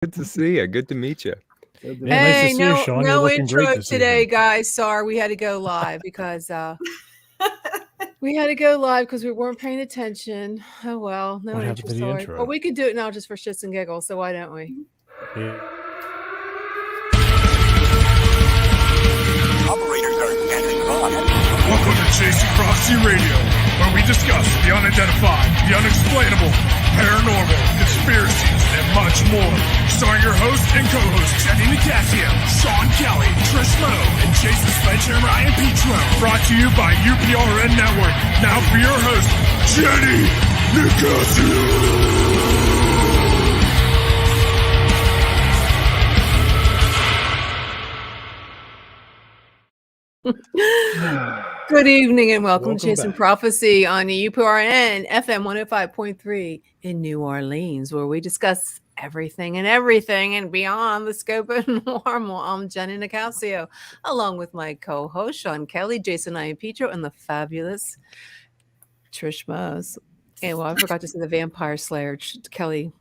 Good to see you. Good to meet you. Yeah, Nice to Hey, see you, Sean. You're no looking great intro this today, evening. guys. Sorry, we had to go live because we weren't paying attention. Oh well, no What happened to the sorry. intro? Well, we could do it now just for shits and giggles. So why don't we? Operators are standing by. Welcome to Chasing Prophecy Radio, where we discuss the unidentified, the unexplainable, paranormal, conspiracies, and much more. Starring your host and co-hosts, Jenny Nicasio, Sean Kelly, Trish Lowe, and Jason Sledgehammer Ryan Petro. Brought to you by UPRN Network. Now for your host, Jenny Nicasio. Good evening and welcome to Chasing back. Prophecy on the UPRN FM 105.3 in New Orleans, where we discuss everything and beyond the scope of normal. I'm Jenny Nicasio, along with my co-host Sean Kelly, Jason Ryan Petro, and the fabulous Trish Mose. And well, I forgot to say the Vampire Slayer Kelly.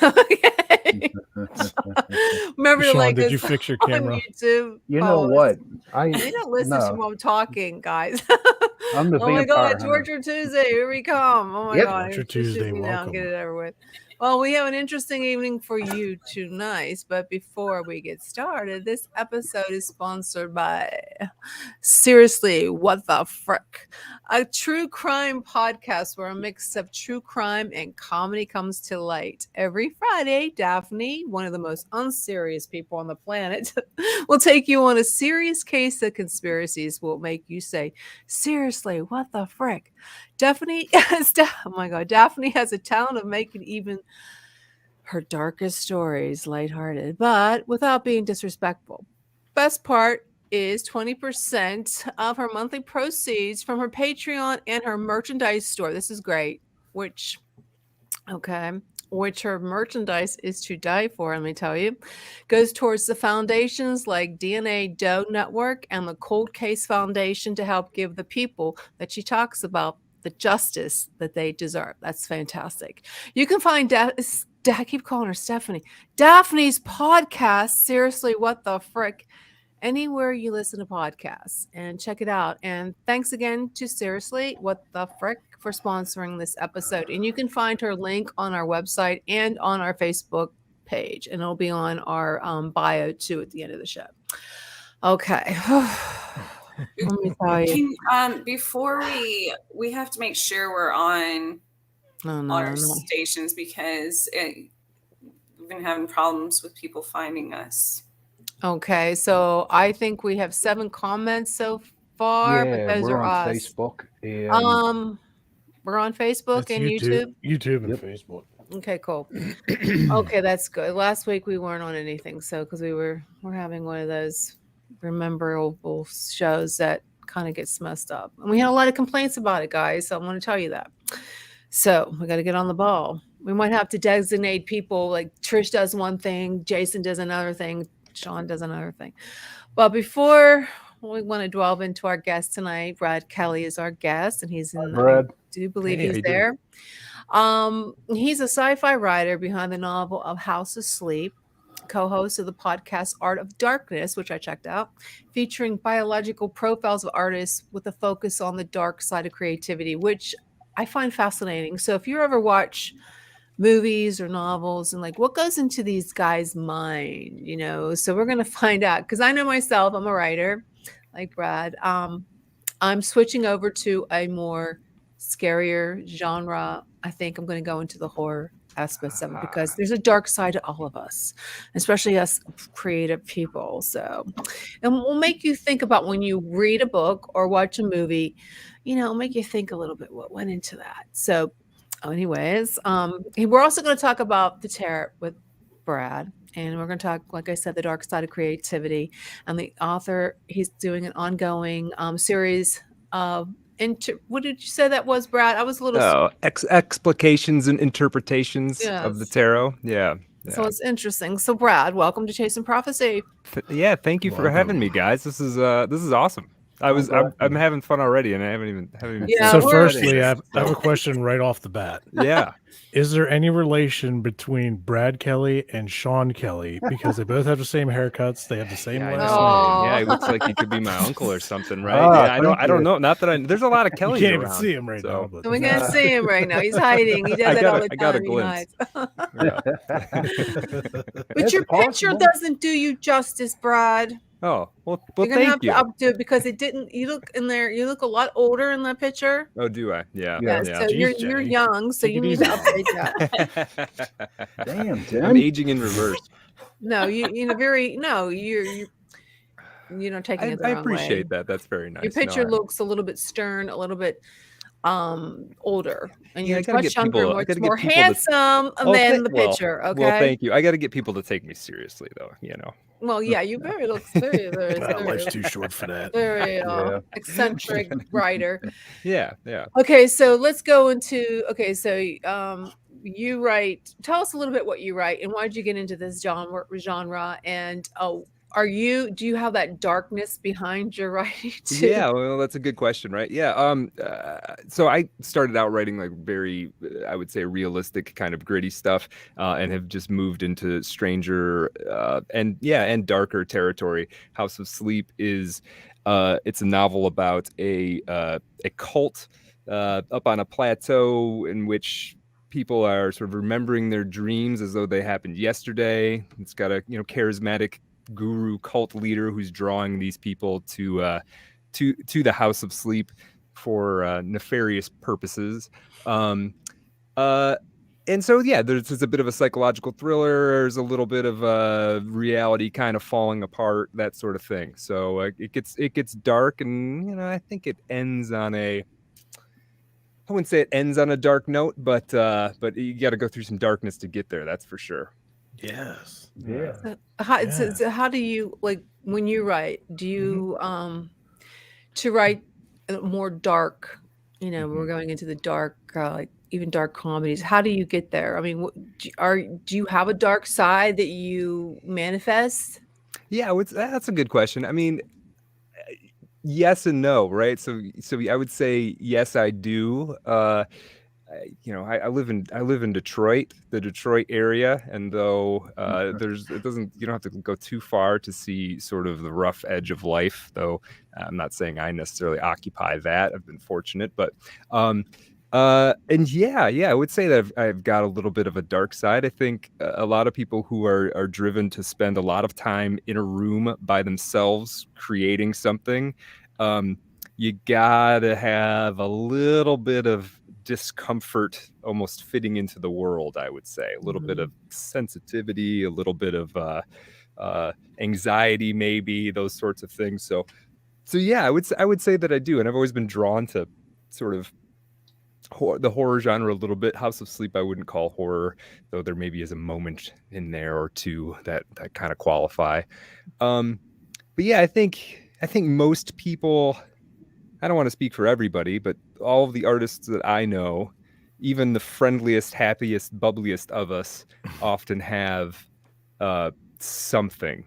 Okay. Remember to Sean, like did us you fix your on camera? YouTube. You know Follow what? us. They don't listen to what I'm talking, guys. I'm the Oh my vampire God, hunter. Torture Tuesday, here we come. Oh my Yep. God, Torture just Tuesday, shoot me down, welcome. get it over with. Well, we have an interesting evening for you tonight, but before we get started, this episode is sponsored by Seriously, What the Frick? A true crime podcast where a mix of true crime and comedy comes to light. Every Friday, Daphne, one of the most unserious people on the planet, will take you on a serious case of conspiracies will make you say, seriously, what the frick? Daphne has a talent of making even her darkest stories lighthearted, but without being disrespectful. Best part is 20% of her monthly proceeds from her Patreon and her merchandise store. This is great, which her merchandise is to die for, let me tell you, goes towards the foundations like DNA Doe Network and the Cold Case Foundation to help give the people that she talks about the justice that they deserve. That's fantastic. You can find I keep calling her Stephanie. Daphne's podcast, Seriously, What the Frick? Anywhere you listen to podcasts, and check it out. And thanks again to Seriously, What the Frick, for sponsoring this episode. And you can find her link on our website and on our Facebook page, and it'll be on our bio too at the end of the show. Okay. Let me tell you. Before we have to make sure we're on our stations because we've been having problems with people finding us. Okay, so I think we have 7 comments so far, but those we're are on us. Facebook. And we're on Facebook It's and YouTube. YouTube and Yep. Facebook. Okay, cool. Okay, that's good. Last week we weren't on anything, so because we're having one of those rememberable shows that kind of gets messed up, and we had a lot of complaints about it, guys. So I want to tell you that. So we got to get on the ball. We might have to designate people, like Trish does one thing, Jason does another thing, Sean does another thing. But before we want to delve into our guest tonight, Brad Kelly is our guest, and he's in. Brad. I do believe Hey, how he's you there. He's a sci-fi writer behind the novel of House of Sleep, co-host of the podcast Art of Darkness, which I checked out, featuring biological profiles of artists with a focus on the dark side of creativity, which I find fascinating. So if you ever watch movies or novels and like what goes into these guys' mind, so we're going to find out, because I know myself, I'm a writer like Brad. I'm switching over to a more scarier genre. I think I'm going to go into the horror aspects of it because there's a dark side to all of us, especially us creative people. So, and we'll make you think about when you read a book or watch a movie, it'll make you think a little bit what went into that. So anyways, we're also going to talk about the tarot with Brad, and we're going to talk, like I said, the dark side of creativity. And the author, he's doing an ongoing series of what did you say that was, Brad? I was a little explications and interpretations of the tarot. Yeah. So it's interesting. So Brad, welcome to Chasing Prophecy. Thank you for having me, guys. This is awesome. I'm having fun already, and I haven't even. Yeah, So firstly, I have a question right off the bat. Yeah. Is there any relation between Brad Kelly and Sean Kelly? Because they both have the same haircuts, they have the same last name. Yeah, he looks like he could be my uncle or something, right? Ah, Yeah, I don't know. Not that there's a lot of Kellys You can't around. even see him right so. now. But We can't see him right now. He's hiding. He does that all the I got a time. He glimpse. hides. But your picture doesn't do you justice, Brad. Oh, well, You're gonna have thank you. to updo it because it didn't. You look in there. You look a lot older in that picture. Oh, do I? Yeah. Yeah. So Jeez, you're Jenny. young, so Take you it need to update that. Damn, I'm Tim. aging in reverse. No, you're taking it the I wrong appreciate way. that. That's very nice. Your picture No, looks a little bit stern, a little bit older, and Yeah, I you're gotta much get younger, people- I much gotta get more people to- handsome than the picture. Okay. Well, thank you. I got to get people to take me seriously, though. Well, yeah, you looks very, very, Life's very, too short for that. very Yeah. eccentric writer. Yeah. Okay, so let's go into. Okay, so you write. Tell us a little bit what you write and why did you get into this genre? And do you have that darkness behind your writing too? Yeah, well, that's a good question, right? Yeah. So I started out writing like very, I would say, realistic kind of gritty stuff, and have just moved into stranger and darker territory. House of Sleep is, it's a novel about a cult up on a plateau in which people are sort of remembering their dreams as though they happened yesterday. It's got a charismatic guru cult leader who's drawing these people to the House of Sleep for nefarious purposes. And so there's a bit of a psychological thriller. There's a little bit of reality kind of falling apart, that sort of thing. So it gets dark, and I think it ends on I wouldn't say it ends on a dark note, but you got to go through some darkness to get there. That's for sure. Yes. Yeah. So how do you, like, when you write, do you to write more dark, we're going into the dark, like even dark comedies, how do you get there? I mean, do you have a dark side that you manifest? Yeah, that's a good question. I mean, yes and no, right? So I would say yes, I do. I live in Detroit, the Detroit area, and though you don't have to go too far to see sort of the rough edge of life, though I'm not saying I necessarily occupy that. I've been fortunate, but I would say that I've got a little bit of a dark side. I think a lot of people who are driven to spend a lot of time in a room by themselves creating something, you gotta have a little bit of discomfort almost fitting into the world. I would say a little bit of sensitivity, a little bit of anxiety, maybe those sorts of things. So yeah, I would say that I do, and I've always been drawn to sort of the horror genre a little bit. House of Sleep I wouldn't call horror, though there maybe is a moment in there or two that kind of qualify. But yeah, I think most people, I don't want to speak for everybody, but all of the artists that I know, even the friendliest, happiest, bubbliest of us, often have something,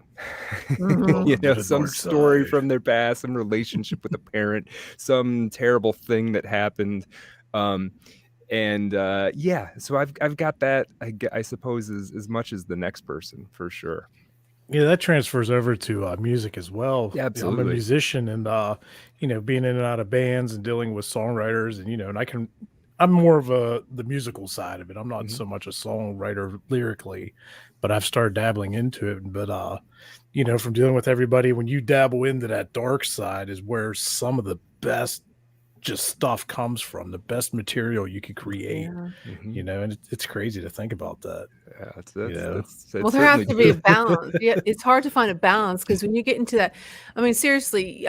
some story from their past, some relationship with a parent, some terrible thing that happened. So I've got that, I suppose, as much as the next person, for sure. Yeah, that transfers over to music as well. Yeah, absolutely. I'm a musician, and being in and out of bands and dealing with songwriters, and I'm more of the musical side of it. I'm not so much a songwriter lyrically, but I've started dabbling into it. But from dealing with everybody, when you dabble into that dark side is where some of the best just stuff comes from, the best material you could create. And it's crazy to think about that. Yeah, well, there has to be a balance. Yeah, it's hard to find a balance, because when you get into that, I mean, seriously,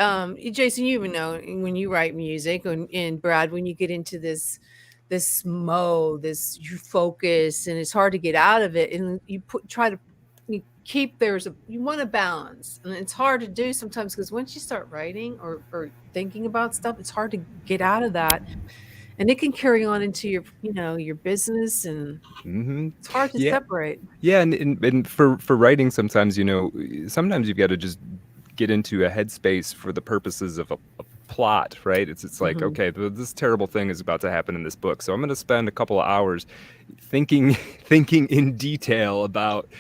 Jason, you even know when you write music, and Brad, when you get into this mode, you focus, and it's hard to get out of it, and you you want a balance, and it's hard to do sometimes, because once you start writing or thinking about stuff, it's hard to get out of that, and it can carry on into your business, and it's hard to separate. Yeah, and for writing, sometimes you've got to just get into a headspace for the purposes of a plot, right? It's like, okay, this terrible thing is about to happen in this book, so I'm going to spend a couple of hours thinking in detail about,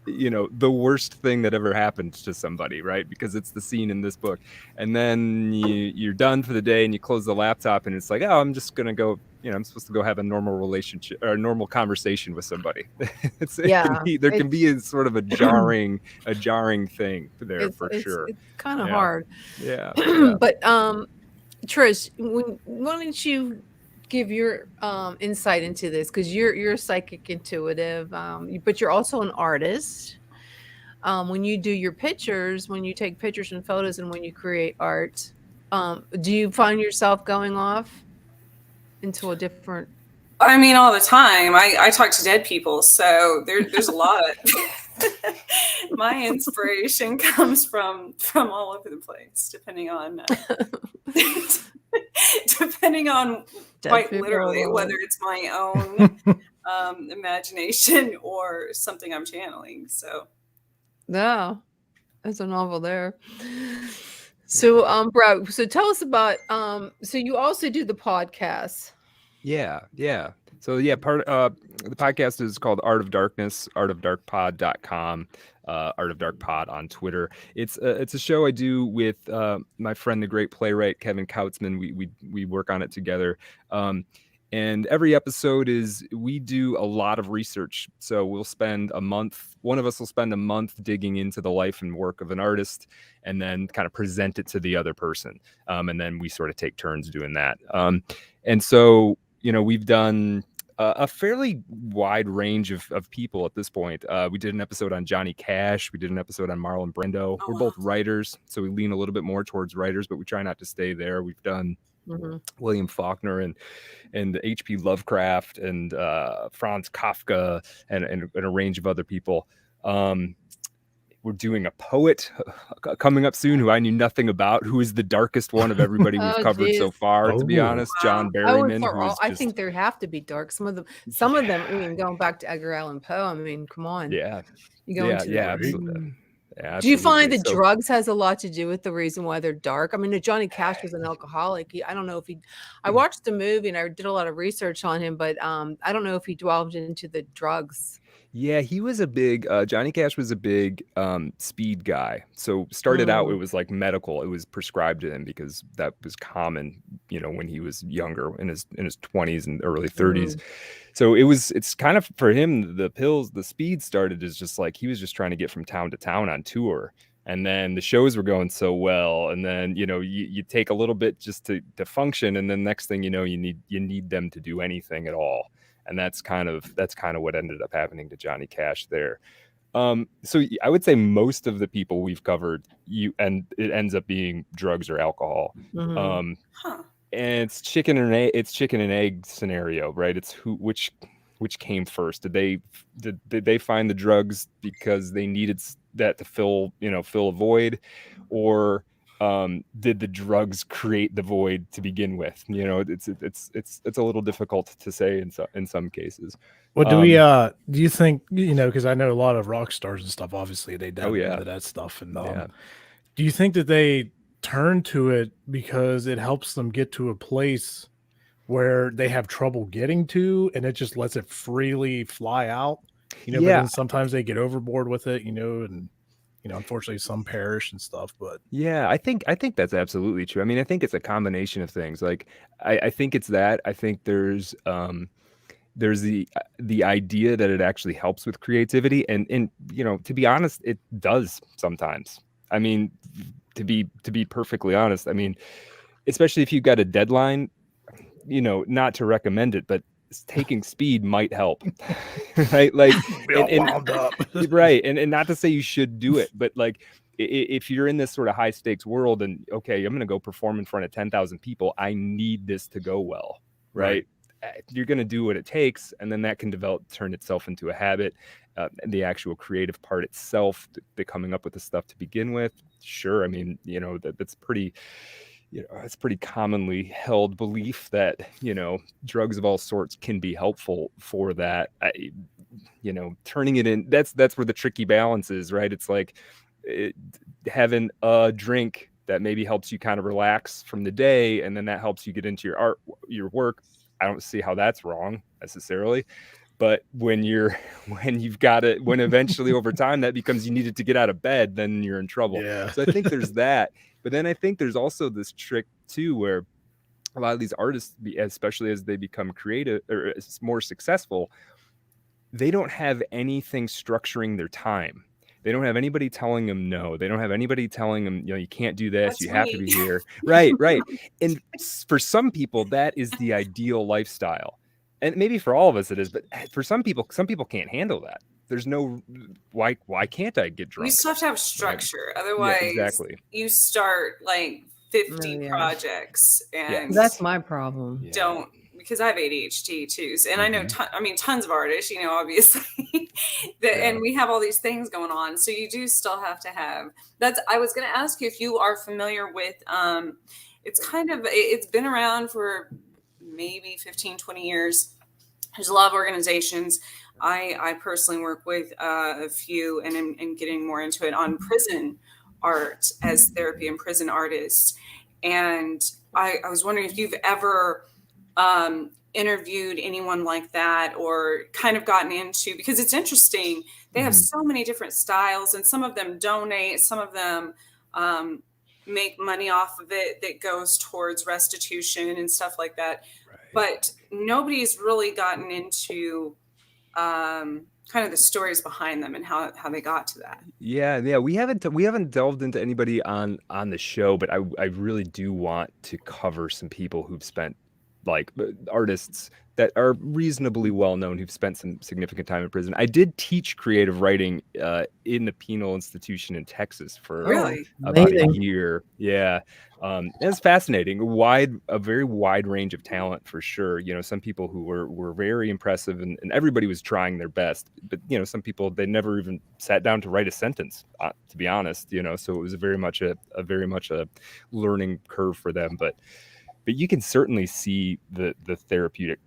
you know, the worst thing that ever happened to somebody, right? Because it's the scene in this book. And then you're done for the day and you close the laptop and it's like, oh, I'm just going to go, you know, I'm supposed to go have a normal relationship or a normal conversation with somebody. There can be a sort of a jarring thing there for sure. It's kind of hard. Yeah. But Trish, why don't you give your insight into this, because you're a psychic intuitive, but you're also an artist. When you do your pictures, when you take pictures and photos, and when you create art, do you find yourself going off into a different? I mean, all the time. I talk to dead people, so there's a lot. My inspiration comes from all over the place, depending on quite literally whether it's my own imagination or something I'm channeling. So no, that's a novel there. So Brad, so tell us about so you also do the podcast. Yeah. So part the podcast is called Art of Darkness, artofdarkpod.com, Art of Dark Pod on Twitter. It's a show I do with my friend, the great playwright Kevin Kautzman. We work on it together. And every episode we do a lot of research. So we'll spend a month, one of us will spend a month digging into the life and work of an artist and then kind of present it to the other person. And then we sort of take turns doing that. And so, you know, we've done a fairly wide range of people at this point. We did an episode on Johnny Cash. We did an episode on Marlon Brando. We're both writers, so we lean a little bit more towards writers, but we try not to stay there. We've done William Faulkner and H.P. Lovecraft and Franz Kafka and a range of other people. We're doing a poet coming up soon who I knew nothing about, who is the darkest one of everybody we've covered so far, to be honest. John Berryman. I think there have to be dark. Some of them, I mean, going back to Edgar Allan Poe, I mean, come on. Yeah. You go into absolutely. Yeah, do you find that drugs has a lot to do with the reason why they're dark? I mean, Johnny Cash was an alcoholic. I don't know if I watched the movie and I did a lot of research on him, but I don't know if he delved into the drugs. Yeah, he was a big, Johnny Cash was a big speed guy. So started out, it was like medical. It was prescribed to him because that was common, you know, when he was younger in his 20s and early 30s. So it's kind of for him, the speed started as just like, he was just trying to get from town to town on tour. And then the shows were going so well. And then, you know, you take a little bit just to function. And then next thing you know, you need them to do anything at all. And that's kind of what ended up happening to Johnny Cash there. So I would say most of the people we've covered, and it ends up being drugs or alcohol. And it's chicken and egg scenario, right? It's which came first. Did they find the drugs because they needed that to fill a void, or did the drugs create the void to begin with? You know, it's a little difficult to say in some cases. Well, do you think, you know, because I know a lot of rock stars and stuff, obviously they dive into that stuff, and do you think that they turn to it because it helps them get to a place where they have trouble getting to, and it just lets it freely fly out, you know? But then sometimes they get overboard with it, you know, and you know, unfortunately some perish and stuff. But yeah, I think that's absolutely true. I mean, I think it's a combination of things. Like I think it's that. I think there's the idea that it actually helps with creativity, and you know, to be honest, it does sometimes. I mean, to be perfectly honest, I mean, especially if you've got a deadline, you know, not to recommend it, but taking speed might help, right? Like, wound up. Right. And not to say you should do it, but like, if you're in this sort of high stakes world and okay, I'm going to go perform in front of 10,000 people, I need this to go well, right? You're going to do what it takes, and then that can turn itself into a habit. The actual creative part itself, the coming up with the stuff to begin with, sure. I mean, you know, that's pretty. You know, it's pretty commonly held belief that, you know, drugs of all sorts can be helpful for that. You know, turning it in, that's where the tricky balance is, right? It's like, having a drink that maybe helps you kind of relax from the day, and then that helps you get into your work. I don't see how that's wrong necessarily. But when eventually over time that becomes you needed to get out of bed, then you're in trouble. Yeah. So I think there's that. But then I think there's also this trick too, where a lot of these artists, especially as they become creative or more successful, they don't have anything structuring their time. They don't have anybody telling them no. They don't have anybody telling them, you can't do this. You have to be here. Right. And for some people, that is the ideal lifestyle. And maybe for all of us it is, but for some people can't handle that. There's no, why can't I get drunk? You still have to have structure. Otherwise, exactly. You start like 50 projects and that's my problem. Don't, because I have ADHD too. And I know, tons of artists, obviously, and we have all these things going on. So you do still have to have I was going to ask you if you are familiar with, it's been around for maybe 15, 20 years. There's a lot of organizations. I personally work with a few and am getting more into it on prison art as therapy and prison artists. And I was wondering if you've ever interviewed anyone like that or kind of gotten into, because it's interesting. They have so many different styles, and some of them donate, some of them make money off of it that goes towards restitution and stuff like that. Right. But nobody's really gotten into kind of the stories behind them and how they got to that. Yeah. We haven't delved into anybody on the show, but I really do want to cover some people who've spent, like artists that are reasonably well known who've spent some significant time in prison. I did teach creative writing in the penal institution in Texas for about a year. Yeah. It's fascinating. A very wide range of talent for sure. Some people who were very impressive and everybody was trying their best, but some people, they never even sat down to write a sentence, to be honest, so it was very much a learning curve for them. But you can certainly see the therapeutic,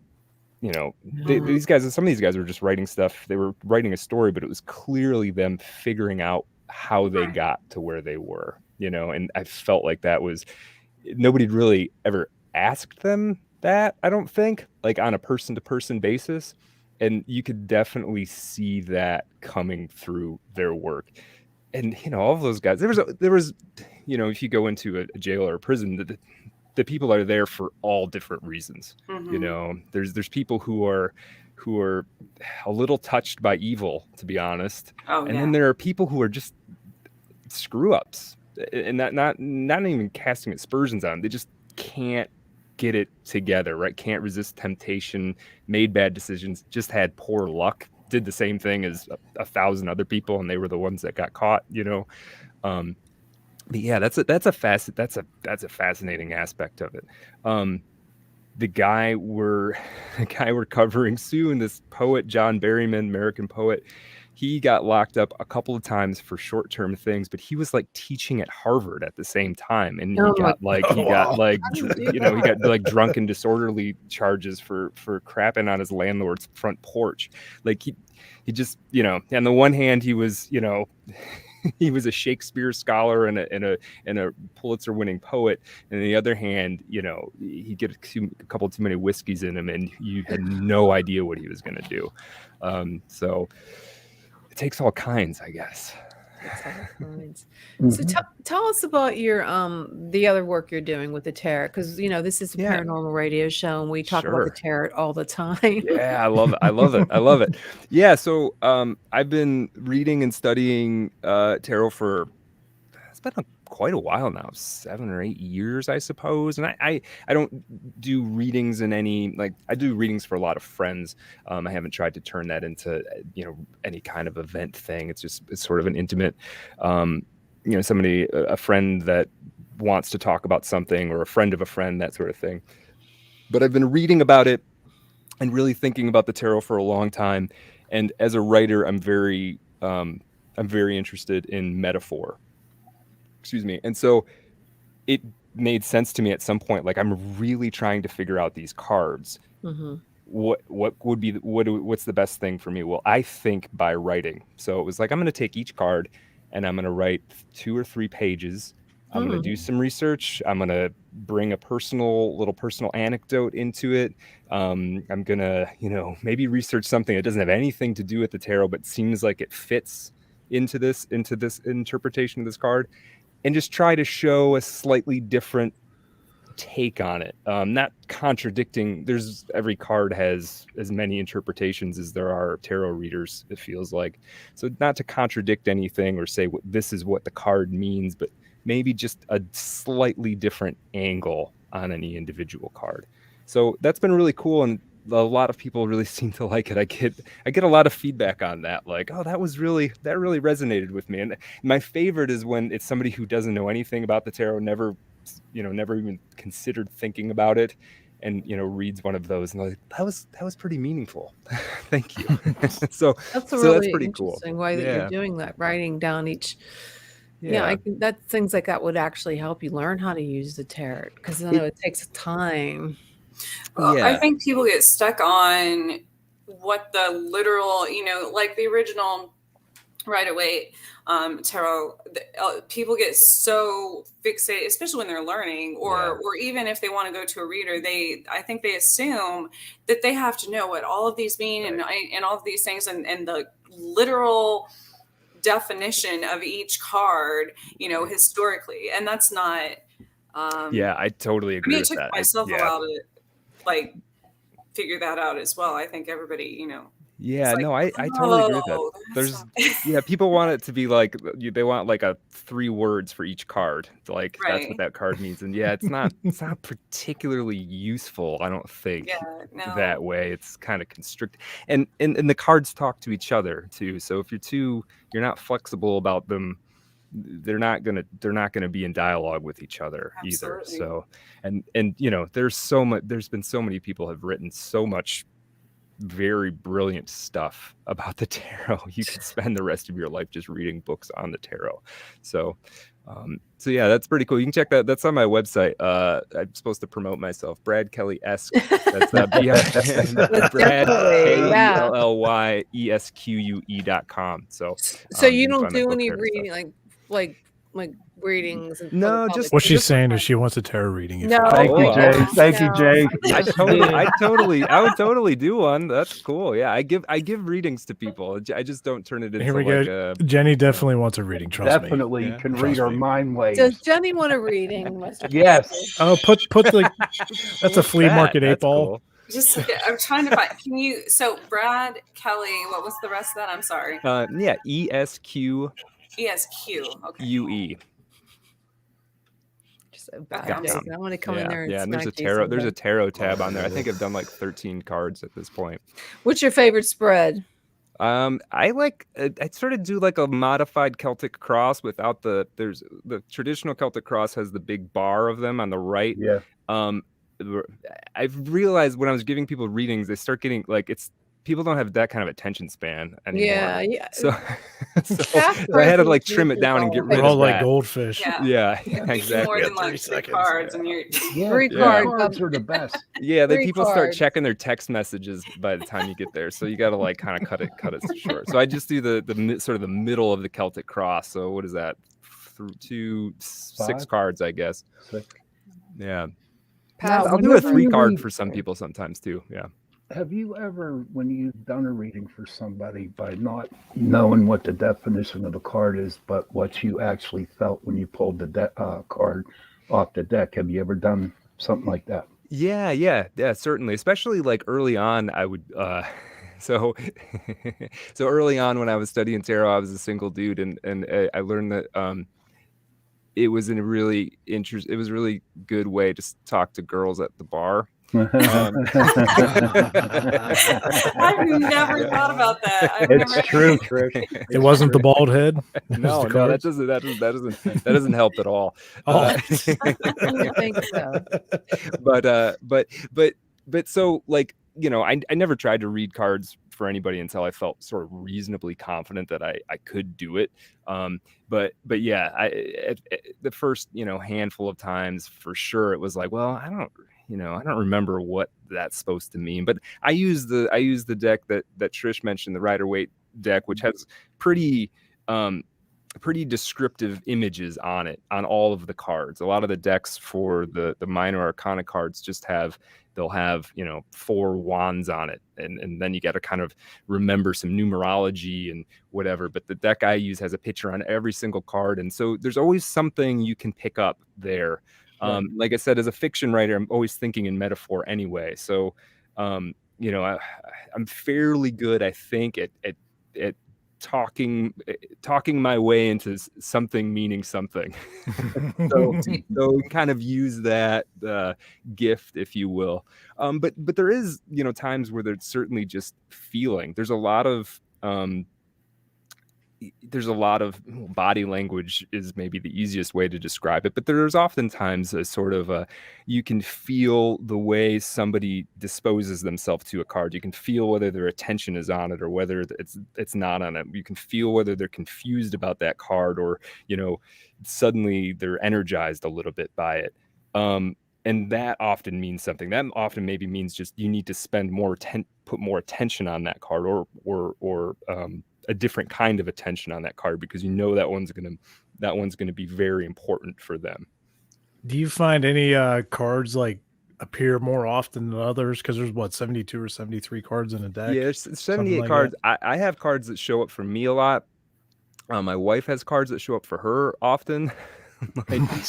these guys, some of these guys were just writing stuff. They were writing a story, but it was clearly them figuring out how they got to where they were, and I felt like that was, nobody'd really ever asked them that, I don't think, like on a person to person basis. And you could definitely see that coming through their work. And, all of those guys, there was, if you go into a jail or a prison, the people are there for all different reasons. There's people who are a little touched by evil, to be honest. Then there are people who are just screw ups, and not even casting aspersions on them. They just can't get it together, right? Can't resist temptation, made bad decisions, just had poor luck, did the same thing as 1,000 other people, and they were the ones that got caught. But yeah, that's a fascinating aspect of it. The guy we're covering soon, this poet John Berryman, American poet, he got locked up a couple of times for short-term things, but he was like teaching at Harvard at the same time, and he got drunk and disorderly charges for crapping on his landlord's front porch. Like he just, on the one hand he was, he was a Shakespeare scholar and a Pulitzer-winning poet, and on the other hand, he get a couple too many whiskeys in him, and you had no idea what he was going to do. So it takes all kinds, I guess. So tell us about your the other work you're doing with the tarot, because this is a paranormal radio show and we talk about the tarot all the time. Yeah, I love it. Yeah, so I've been reading and studying tarot for, it's been quite a while now, 7 or 8 years, I suppose. And I don't do readings in any, like, I do readings for a lot of friends. I haven't tried to turn that into any kind of event thing. It's sort of an intimate, a friend that wants to talk about something, or a friend of a friend, that sort of thing. But I've been reading about it and really thinking about the tarot for a long time. And as a writer, I'm very interested in metaphor. Excuse me. And so it made sense to me at some point, like, I'm really trying to figure out these cards. What's the best thing for me? Well, I think by writing. So it was like, I'm going to take each card and I'm going to write 2 or 3 pages. I'm going to do some research. I'm going to bring a little personal anecdote into it. I'm going to, maybe research something that doesn't have anything to do with the tarot, but seems like it fits into this interpretation of this card, and just try to show a slightly different take on it. Not contradicting. Every card has as many interpretations as there are tarot readers, it feels like. So not to contradict anything or say this is what the card means, but maybe just a slightly different angle on any individual card. So that's been really cool, and a lot of people really seem to like it. I get a lot of feedback on that, like, oh, that really resonated with me. And my favorite is when it's somebody who doesn't know anything about the tarot, never even considered thinking about it, and reads one of those and like, that was pretty meaningful. Thank you. so That's a so really that's pretty interesting cool. way that you're doing that, writing down each. Yeah, I think that things like that would actually help you learn how to use the tarot, because I know it takes time. Well, I think people get stuck on what the literal, like the original Rider-Waite tarot. People get so fixated, especially when they're learning, or even if they want to go to a reader, I think they assume that they have to know what all of these mean, and all of these things, and the literal definition of each card, historically, and that's not. I totally agree with that. It took myself a while to figure that out as well. I think everybody, Yeah, no, I totally agree with that. People want it to be like, they want like 3 words for each card. Like that's what that card means. And it's not particularly useful, I don't think, that way. It's kind of constricted. And the cards talk to each other too. So if you're not flexible about them, they're not gonna be in dialogue with each other either. So and there's been so many people have written so much very brilliant stuff about the tarot. You could spend the rest of your life just reading books on the tarot. So that's pretty cool. You can check that. That's on my website. I'm supposed to promote myself. Brad Kelly-esque. That's Brad KELLYESQUE.com. So you don't do any reading, like readings? No, just what she's saying is she wants a tarot reading. No, thank you, Jay. Thank you, Jay. I would totally do one. That's cool. Yeah, I give readings to people. I just don't turn it into. Here we go. Jenny definitely wants a reading. Trust me. Definitely can read our mind waves. Does Jenny want a reading, Mr. Yes. Oh, put the that's a flea market 8-ball. Cool. Just, I'm trying to find. So Brad Kelly, what was the rest of that? I'm sorry. ESQ. ESQ. Okay. UE. So bad. I want to come in there and there's a tarot tab on there. I think I've done like 13 cards at this point. What's your favorite spread? I sort of do like a modified Celtic cross without the traditional Celtic cross has the big bar of them on the right. Yeah. I've realized when I was giving people readings, they start getting like people don't have that kind of attention span anymore. Yeah. So I had to like trim it down and get rid of that. We're all like goldfish. Yeah, exactly. More than like 3 cards, and you're 3 cards are the best. Yeah, people start checking their text messages by the time you get there, so you got to like kind of cut it short. So I just do the sort of the middle of the Celtic cross. So what is that? 6 cards, I guess. 6. Yeah. I'll do a 3 card for some people sometimes too. Yeah. Have you ever, when you've done a reading for somebody, by not knowing what the definition of the card is, but what you actually felt when you pulled the card off the deck, have you ever done something like that? Yeah, certainly. Especially like early on, I would. So early on when I was studying tarot, I was a single dude, and I learned that it was a really good way to talk to girls at the bar. I've never thought about that. It's true, Trish. It wasn't the bald head. No, that doesn't help at all. I think so. But so like, I never tried to read cards for anybody until I felt sort of reasonably confident that I could do it. But yeah, the first handful of times for sure it was like, well, I don't remember what that's supposed to mean. But I use the deck that Trish mentioned, the Rider-Waite deck, which has pretty pretty descriptive images on it, on all of the cards. A lot of the decks for the minor arcana cards just they'll have 4 wands on it, and then you got to kind of remember some numerology and whatever. But the deck I use has a picture on every single card, and so there's always something you can pick up there. Right. Like I said, as a fiction writer, I'm always thinking in metaphor anyway. So I'm fairly good, I think, at talking my way into something meaning something. so kind of use that gift, if you will. But there is times where there's certainly just feeling. There's a lot of body language is maybe the easiest way to describe it, but there's oftentimes a sort of you can feel the way somebody disposes themselves to a card. You can feel whether their attention is on it or whether it's not on it. You can feel whether they're confused about that card, or suddenly they're energized a little bit by it. And that often means something. That often maybe means just you need to put more attention on that card, or a different kind of attention on that card, because that one's gonna be very important for them. Do you find any cards like appear more often than others? Because there's 72 or 73 cards in a deck. Yeah, there's 78 like cards. I have cards that show up for me a lot. My wife has cards that show up for her often.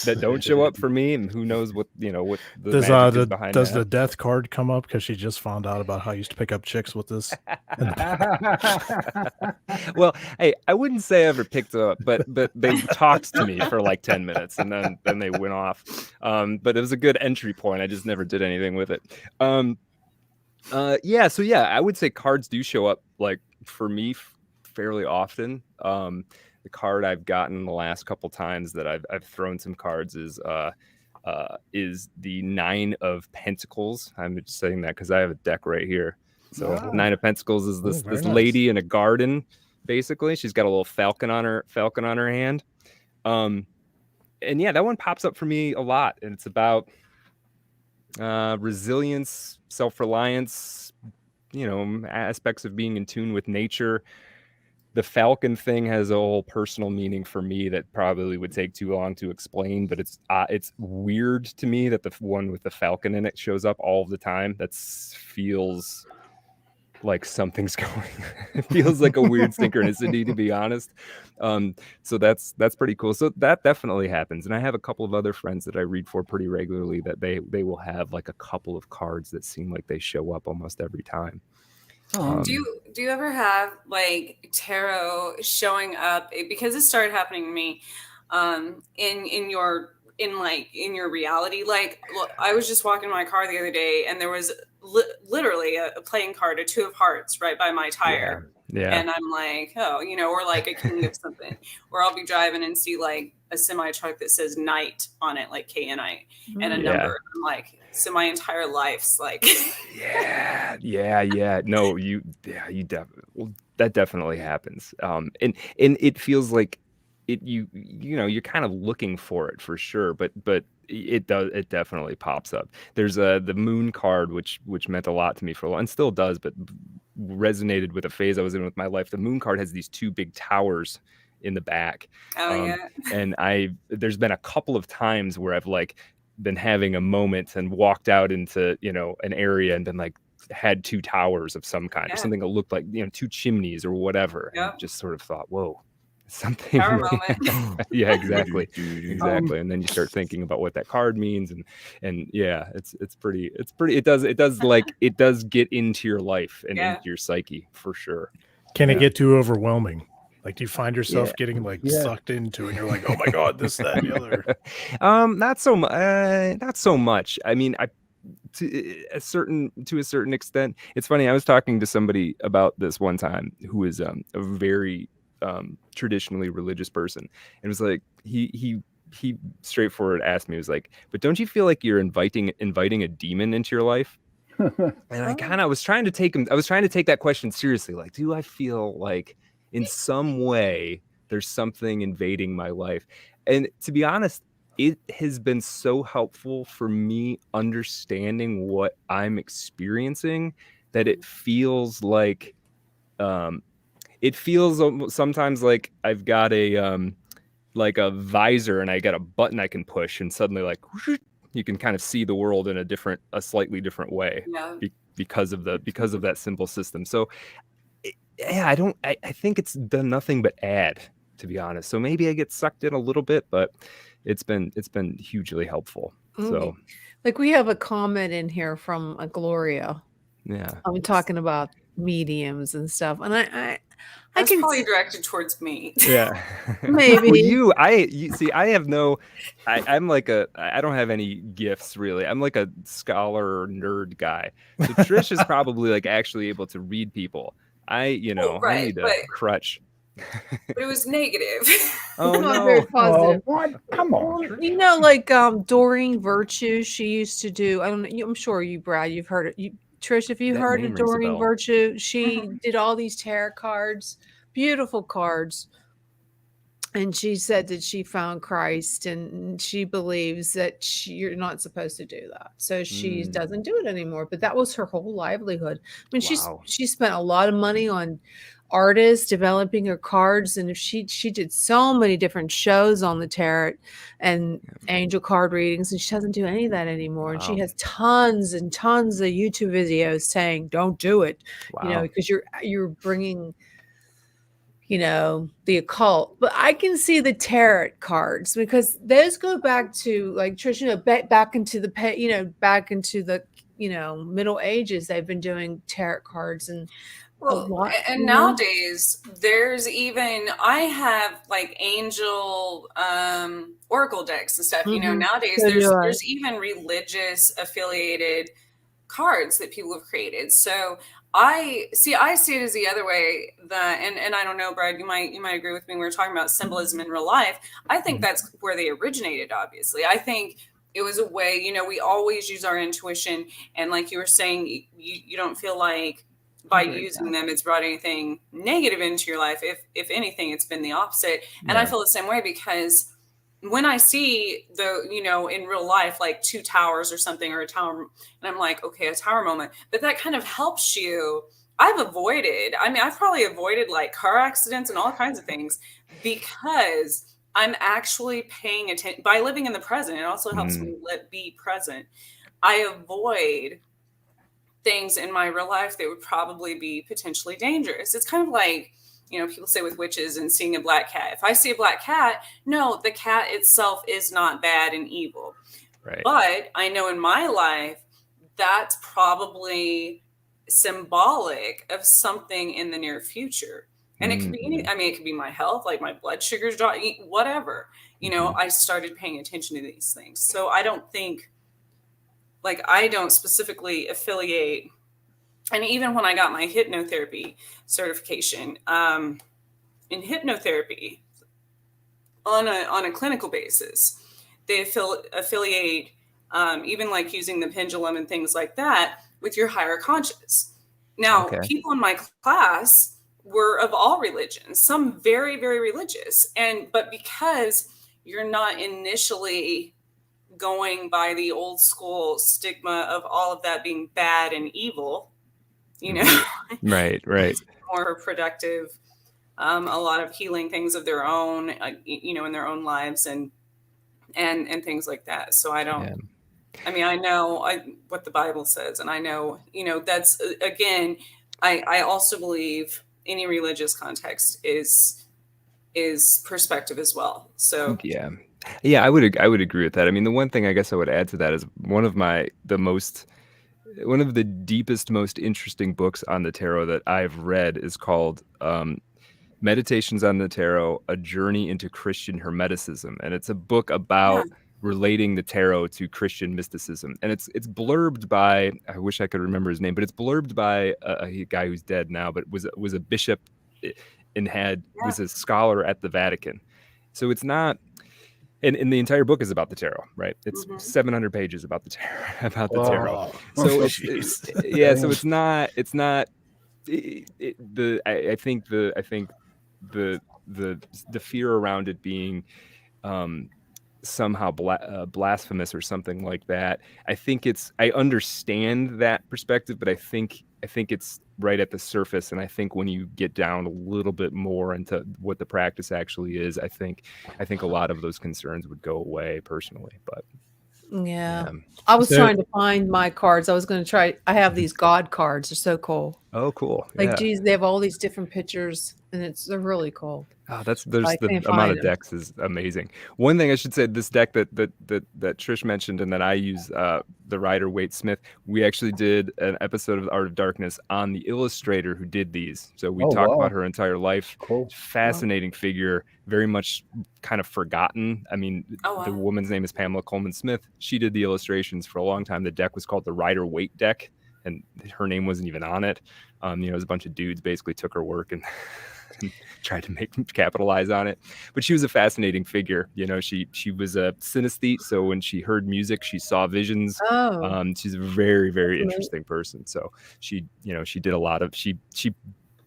That don't show up for me, and who knows what the magic is behind does that. the death card come up because she just found out about how I used to pick up chicks with this? Well, hey, I wouldn't say I ever picked up, but they talked to me for like 10 minutes, and then they went off. But it was a good entry point. I just never did anything with it. I would say cards do show up, like, for me fairly often. The card I've gotten the last couple times that I've thrown some cards is the 9 of Pentacles. I'm just saying that because I have a deck right here. So 9 of Pentacles is this nice. lady in a garden. Basically, she's got a little falcon on her hand. And yeah, that one pops up for me a lot, and it's about resilience, self-reliance, aspects of being in tune with nature. The falcon thing has a whole personal meaning for me that probably would take too long to explain, but it's weird to me that the one with the falcon in it shows up all the time. That feels like something's going. It feels like a weird synchronicity, to be honest. So that's pretty cool. So that definitely happens. And I have a couple of other friends that I read for pretty regularly that they will have like a couple of cards that seem like they show up almost every time. Do you ever have like tarot showing up, because it started happening to me in your reality? Like, look, I was just walking my car the other day, and there was literally a playing card, a 2 of hearts, right by my tire. Yeah. And I'm like, or like a king of something, or I'll be driving and see like a semi truck that says night on it, like KNI, and a number. I'm like, so my entire life's like, No, that definitely happens. And it feels like you're kind of looking for it for sure, but it definitely pops up. There's the moon card, which meant a lot to me for a while, and still does, but resonated with a phase I was in with my life. The moon card has these 2 big towers in the back. And there's been a couple of times where I've like been having a moment and walked out into an area and been like had 2 towers of some kind, or something that looked like 2 chimneys or whatever, and just sort of thought, whoa, something. Power moment. Yeah, exactly. And then you start thinking about what that card means, and yeah, it's pretty it does get into your life and into your psyche for sure. Can it get too overwhelming? Like, do you find yourself getting like sucked into it, and you're like, oh my god, this, that, and the other? Not so much. I mean, to a certain extent. It's funny, I was talking to somebody about this one time who is a very traditionally religious person, and it was like he straightforward asked me, he was like, but don't you feel like you're inviting a demon into your life? And I was trying to take that question seriously. Like, do I feel like in some way there's something invading my life? And to be honest, it has been so helpful for me understanding what I'm experiencing that it feels like it feels sometimes like I've got a visor and I got a button I can push, and suddenly like you can kind of see the world in a slightly different way Yeah. because of that simple system. So yeah, I think it's done nothing but add, to be honest. So maybe I get sucked in a little bit, but it's been hugely helpful. So Like we have a comment in here from a Gloria. yeah, I'm talking about mediums and stuff, and I That's can probably directed towards me. yeah. maybe. Well, you see, I have I'm like I don't have any gifts really. I'm like a scholar nerd guy. So Trish is probably like actually able to read people. I right, need a but crutch. it was negative. Oh Not very no. positive. What? Come on. You know, like Doreen Virtue, she used to do. I don't know. I'm sure you, Brad, you've heard it. Trish, if you That heard name of rings a Doreen bell. Virtue, she did all these tarot cards, beautiful cards. And she said that she found Christ, and she believes that you're not supposed to do that. So she doesn't do it anymore. But that was her whole livelihood. I mean, Wow. she spent a lot of money on artists developing her cards, and if she did so many different shows on the tarot and angel card readings, and she doesn't do any of that anymore. And she Wow. has tons and tons of YouTube videos saying, "Don't do it," Wow. because you're bringing the occult. But I can see the tarot cards because those go back to, like Trish, back into the Middle Ages. They've been doing tarot cards and a Well, lot. and nowadays there's even I have like angel oracle decks and stuff. Nowadays So do I. there's even religious affiliated cards that people have created. So I see it as the other way, that and I don't know, Brad, you might agree with me. We were talking about symbolism in real life. I think that's where they originated, obviously. I think it was a way, we always use our intuition, and like you were saying, you don't feel like by using them it's brought anything negative into your life. If anything, it's been the opposite. And I feel the same way, because when I see in real life, like two towers or something, or a tower, and I'm like, okay, a tower moment, but that kind of helps you. I've probably avoided like car accidents and all kinds of things because I'm actually paying attention. By living in the present, it also helps me be present. I avoid things in my real life that would probably be potentially dangerous. It's kind of like, people say with witches and seeing a black cat. If I see a black cat, no, the cat itself is not bad and evil. Right. But I know in my life, that's probably symbolic of something in the near future. And it could be it could be my health, like my blood sugars dropping, whatever. I started paying attention to these things. So I don't think, like, I don't specifically affiliate. And even when I got my hypnotherapy certification, in hypnotherapy, on a clinical basis, they affiliate, even like using the pendulum and things like that, with your higher conscious. Now, people in my class were of all religions, some very, very religious. But because you're not initially going by the old school stigma of all of that being bad and evil, right, more productive, a lot of healing things of their own, in their own lives and things like that. So I don't, I know what the Bible says, and I know, that's, again, I also believe any religious context is perspective as well. So yeah, I would agree with that. I mean, the one thing I guess I would add to that is one of the deepest, most interesting books on the tarot that I've read is called Meditations on the Tarot: A Journey into Christian Hermeticism, and it's a book about relating the tarot to Christian mysticism. And it's blurbed by, I wish I could remember his name, but it's blurbed by a guy who's dead now, but was a bishop and was a scholar at the Vatican. So it's not. And the entire book is about the tarot, right? It's 700 pages about the tarot. So so it's not. I think the fear around it being somehow blasphemous or something like that. I understand that perspective, but I think think it's right at the surface, and I think when you get down a little bit more into what the practice actually is, I think a lot of those concerns would go away personally. But Yeah. I was So- trying to find my cards. I was going to try. I have these God cards. They're so cool. oh, cool. Like, Yeah. geez, they have all these different pictures, and they're really cool. Oh, I the can't amount find of them. decks is amazing. One thing I should say, this deck that Trish mentioned, and that I use, the Rider Waite Smith. We actually did an episode of the Art of Darkness on the illustrator who did these. So we Oh, talked wow. about her entire life. Cool. Fascinating figure, very much kind of forgotten. I mean, Oh, the wow. woman's name is Pamela Coleman Smith. She did the illustrations for a long time. The deck was called the Rider Waite deck, and her name wasn't even on it. It was a bunch of dudes basically took her work and tried to capitalize on it. But she was a fascinating figure. She was a synesthete, so when she heard music, she saw visions. Oh, She's a very, very That's amazing. interesting person. So she did a lot of she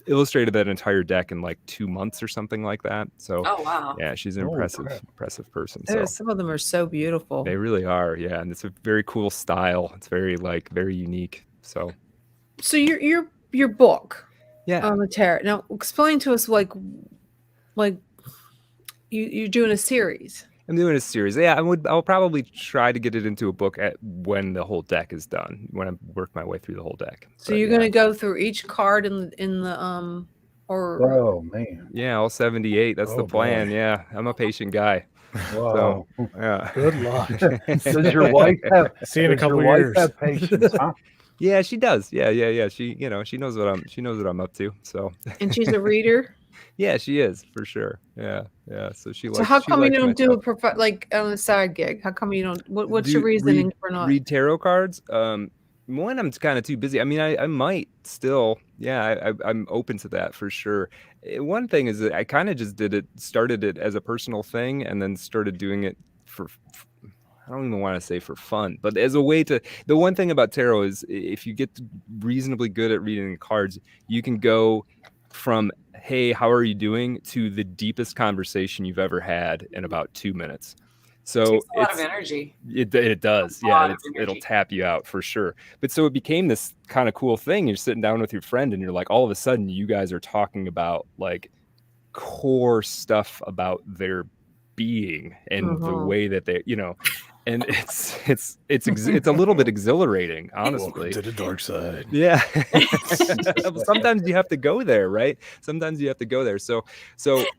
illustrated that entire deck in like 2 months or something like that. So Oh, wow. yeah, she's an Oh, impressive crap. person. There's, So some of them are so beautiful. they really are. Yeah, and it's a very cool style. It's very very unique. So So your book, yeah. the tarot. Now, explain to us like you're doing a series. I'm doing a series. Yeah, I'll probably try to get it into a book when the whole deck is done, when I work my way through the whole deck. So But you're yeah. going to go through each card in the or Oh man. Yeah, all 78. That's the Oh, plan. boy. Yeah, I'm a patient guy. Wow. Yeah. Good luck. Does your wife have? See you in a does your couple wife years. have patience, huh? Yeah, she does. Yeah. She knows what I'm up to. So and she's a reader. yeah, she is for sure. Yeah. So she likes. So how she come you likes my don't do stuff. a side gig? How come you don't? What's your Do- reasoning for not? read tarot cards? One, I'm kind of too busy. I mean, I might still. Yeah, I'm open to that for sure. One thing is that I kind of just started it as a personal thing, and then started doing it for. I don't even want to say for fun, but as a way to. The one thing about tarot is if you get reasonably good at reading cards, you can go from "Hey, how are you doing?" to the deepest conversation you've ever had in about 2 minutes. So Takes a lot of it's energy. it does. A Yeah, lot of it'll energy. tap you out for sure. But so it became this kind of cool thing. You're sitting down with your friend and you're like, all of a sudden you guys are talking about like core stuff about their being and the Mhm. way that they, and it's a little bit exhilarating, Welcome honestly. to the dark side. Yeah. Sometimes you have to go there, right? Sometimes you have to go there. So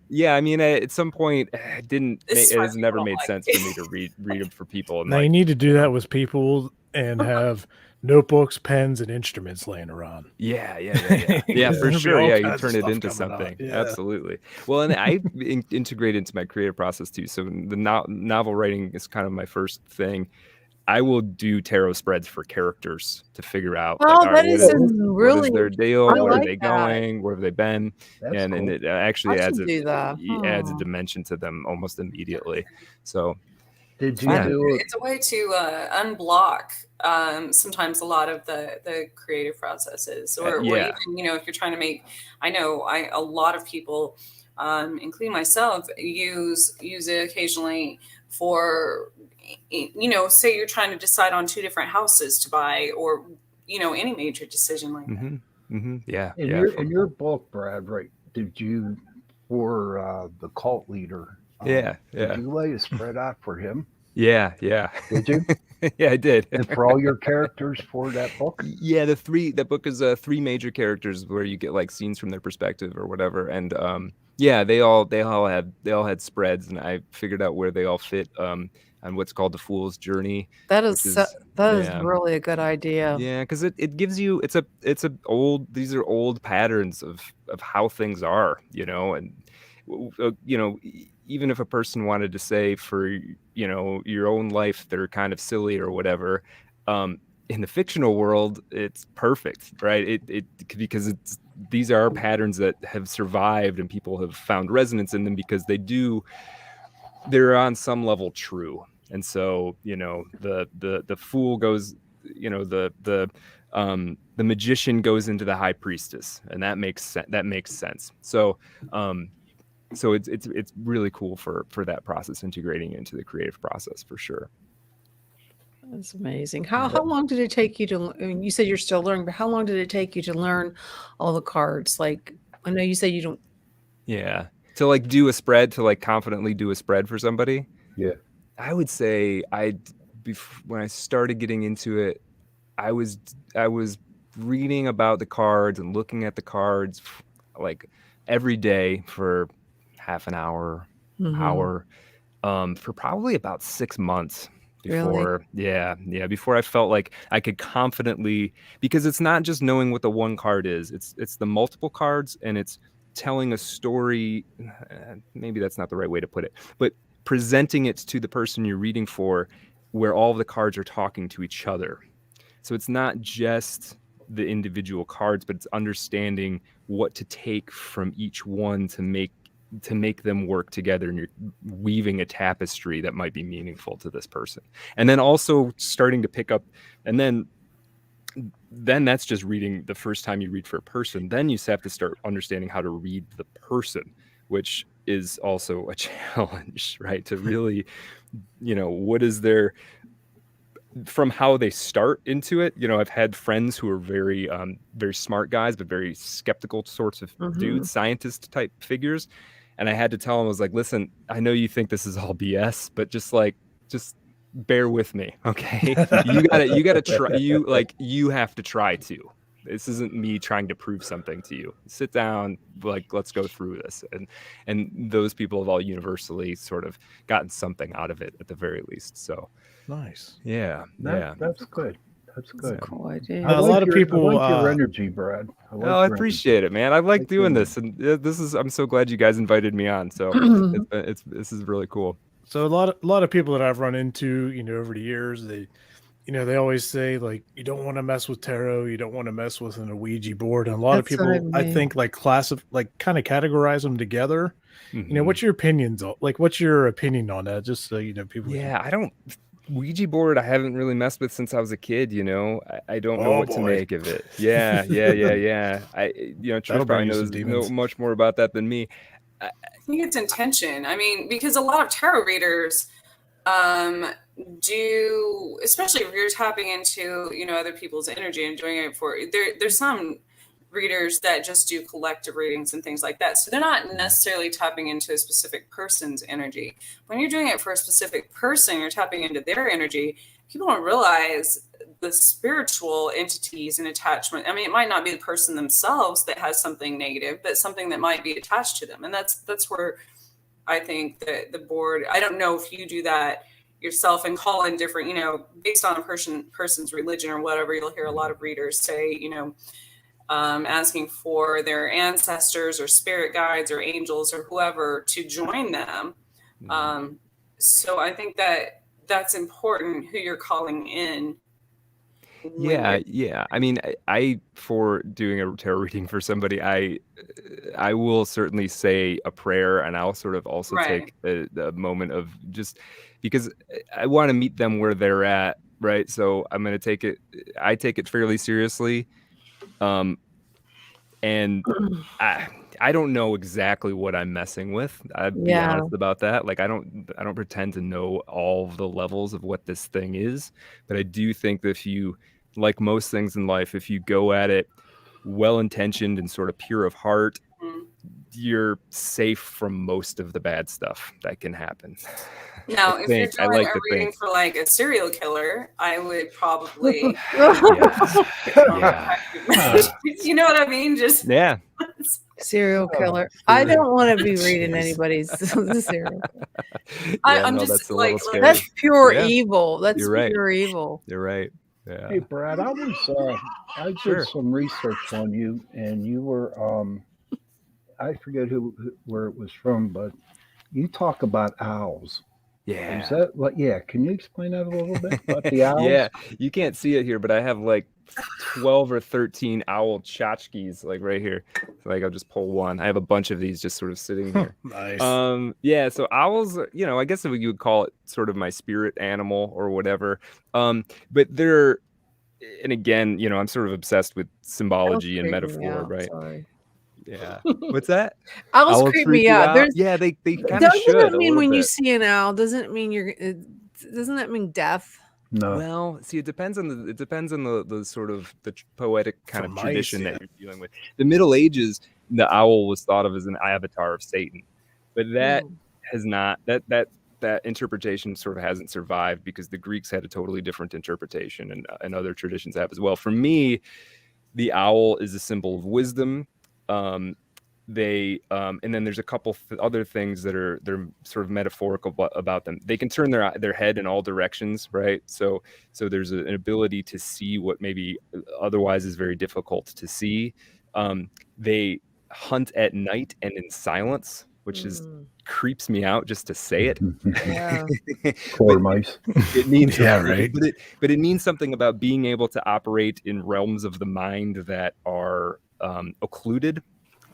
yeah, I mean, at some point, This is it why has never people made don't sense like for me to read them for people. And Now you need to do that with people and have notebooks, pens, and instruments laying around. yeah, for There'll be sure. all Yeah, you kinds of turn it stuff into coming out. something. Yeah. Absolutely. Well, and I integrate into my creative process too. So the novel writing is kind of my first thing. I will do tarot spreads for characters to figure out Oh, all right, that is what really. is their deal? I Where are like they that. going? Where have they been? That's And cool. it actually I adds should do that. it adds a Hmm. dimension to them almost immediately. So Did you Yeah. do it? It's a way to unblock sometimes a lot of the creative processes, or Yeah. even if you're trying to make. I know a lot of people, including myself, use it occasionally for say you're trying to decide on 2 different houses to buy, or any major decision like that. Yeah. In your book, Brad, right? Did you for the cult leader? Yeah. Did you lay a spread out for him? Yeah. Did you? Yeah, I did. And for all your characters for that book? Yeah, that book is 3 major characters where you get like scenes from their perspective or whatever, and yeah, they all had spreads, and I figured out where they all fit on what's called the Fool's Journey. That which is is- that is yeah. really a good idea. Yeah, because it gives you these are old patterns of how things are, and even if a person wanted to say for your own life they're kind of silly or whatever, in the fictional world it's perfect, right? Because these are patterns that have survived and people have found resonance in them because they're on some level true. And so the fool goes, the magician goes into the high priestess, and that makes sense. So it's really cool for that process, integrating into the creative process for sure. That's amazing. How long did it take you to? I mean, you said you're still learning, but how long did it take you to learn all the cards? Like, I know you said you don't. Yeah. To like do a spread, to like confidently do a spread for somebody. Yeah. I would say when I started getting into it, I was reading about the cards and looking at the cards like every day for half an hour, Mhm. hour, for probably about 6 months Really? before I felt like I could confidently, because it's not just knowing what the one card is, it's the multiple cards, and it's telling a story. Maybe that's not the right way to put it, but presenting it to the person you're reading for, where all of the cards are talking to each other. So it's not just the individual cards, but it's understanding what to take from each one to make them work together, and you're weaving a tapestry that might be meaningful to this person. And then also starting to pick up, and then that's just reading the first time you read for a person. Then you have to start understanding how to read the person, which is also a challenge, right? To really, what is their, from how they start into it. I've had friends who are very very smart guys, but very skeptical sorts of dudes, scientist type figures, and I had to tell them, I was like, listen, I know you think this is all BS, but just bear with me, okay? you gotta try. You have to try too. This isn't me trying to prove something to you. Sit down, let's go through this. And those people have all universally sort of gotten something out of it at the very least. So Nice. yeah. That's good. That's good. Cool idea. A lot of people, I like your energy, Brad. I appreciate it, man. I like doing this, and I'm so glad you guys invited me on. So this is really cool. So a lot of people that I've run into, over the years, they always say, like, you don't want to mess with tarot, you don't want to mess with an Ouija board, and a lot of That's what people, I I mean. think, like kind of categorize them together. Mhm. What's your opinions on, what's your opinion on that? Just so people. Yeah, I don't. Ouija board I haven't really messed with since I was a kid. I don't know Oh, what to boy. make of it. Yeah. Trish That'll bring probably you some knows demons. much more about that than me. I think it's intention. I mean, because a lot of tarot readers do, especially if you're tapping into, other people's energy and doing it for, there's some readers that just do collective readings and things like that. So they're not necessarily tapping into a specific person's energy. When you're doing it for a specific person, you're tapping into their energy. People don't realize the spiritual entities and attachment. I mean, it might not be the person themselves that has something negative, but something that might be attached to them. And that's where I think that the board, I don't know if you do that yourself and call in different, based on a person's religion or whatever. You'll hear a lot of readers say, asking for their ancestors or spirit guides or angels or whoever to join them. So I think that that's important, who you're calling in. Yeah. I mean, I for doing a tarot reading for somebody, I will certainly say a prayer, and I'll sort of also take a moment of, just because I want to meet them where they're at, right? So I'm going to I take it fairly seriously. And I don't know exactly what I'm messing with. I'd be honest about that. Like, I don't pretend to know all of the levels of what this thing is, but I do think that if you, like most things in life, if you go at it well-intentioned and sort of pure of heart, you're safe from most of the bad stuff that can happen. Now, if you're doing a reading for like a serial killer, I would probably, you know what I mean? Just serial killer. I don't want to be reading anybody's serial killer. I'm just like, that's pure evil. That's pure evil. You're right. Yeah. Hey, Brad, I did some research on you, and you were, I forget where it was from, but you talk about owls. Yeah. Is that what? Yeah. Can you explain that a little bit about the owls? Yeah. You can't see it here, but I have like 12 or 13 owl tchotchkes, like right here. So, like, I'll just pull one. I have a bunch of these just sort of sitting here. Nice. Yeah. So owls, I guess you would call it sort of my spirit animal or whatever. But they're, and again, I'm sort of obsessed with symbology and metaphor, right? Sorry. Yeah. What's that? Owls creep me out. Yeah, they kind of should. Doesn't it mean when you see an owl, doesn't that mean death? No. Well, see, it depends on the sort of the poetic kind For of mice, tradition yeah. that you're dealing with. The Middle Ages, the owl was thought of as an avatar of Satan, but that Hmm. has not that interpretation sort of hasn't survived because the Greeks had a totally different interpretation, and other traditions have as well. For me, the owl is a symbol of wisdom. And then there's a couple other things that they're sort of metaphorical about them. They can turn their head in all directions, right? So there's an ability to see what maybe otherwise is very difficult to see. They hunt at night and in silence, which is Mm. creeps me out just to say it. Yeah. Poor But mice. it means Yeah, right. but it means something about being able to operate in realms of the mind that are occluded.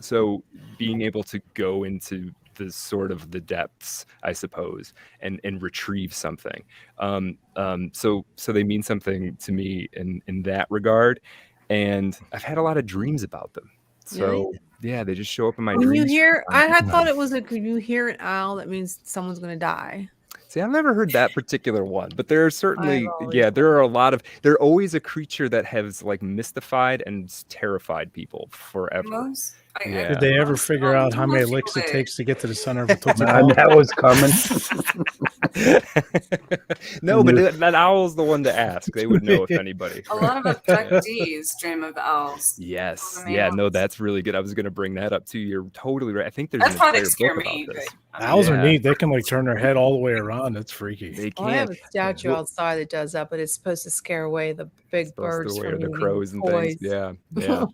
So being able to go into the depths, I suppose, and retrieve something. So they mean something to me in that regard, and I've had a lot of dreams about them. Really? So yeah, they just show up in my When you dreams. hear, I had thought it was like when you hear an owl, that means someone's going to die. See, I've never heard that particular one, but there are certainly, always there are a lot of, they're always a creature that has like mystified and terrified people forever. Most, Yeah. Did they ever most, figure out how many most licks people it that- takes to get to the center of a Tootsie Man, Pop? that was coming. No, but that owl's the one to ask. They would know if anybody. A lot of abductees dream of owls. Yes. Those are the main Yeah. No, ones. that's really good. I was going to bring that up too. You're totally right. I think there's That's an why they entire scare book me. about this. But, Owls are Yeah. neat. They can like turn their head all the way around. It's freaky. They Well, I have can't. a statue Well, outside that does that, but it's supposed to scare away the big supposed birds to from wear the eating crows and toys. things. Yeah. Yeah.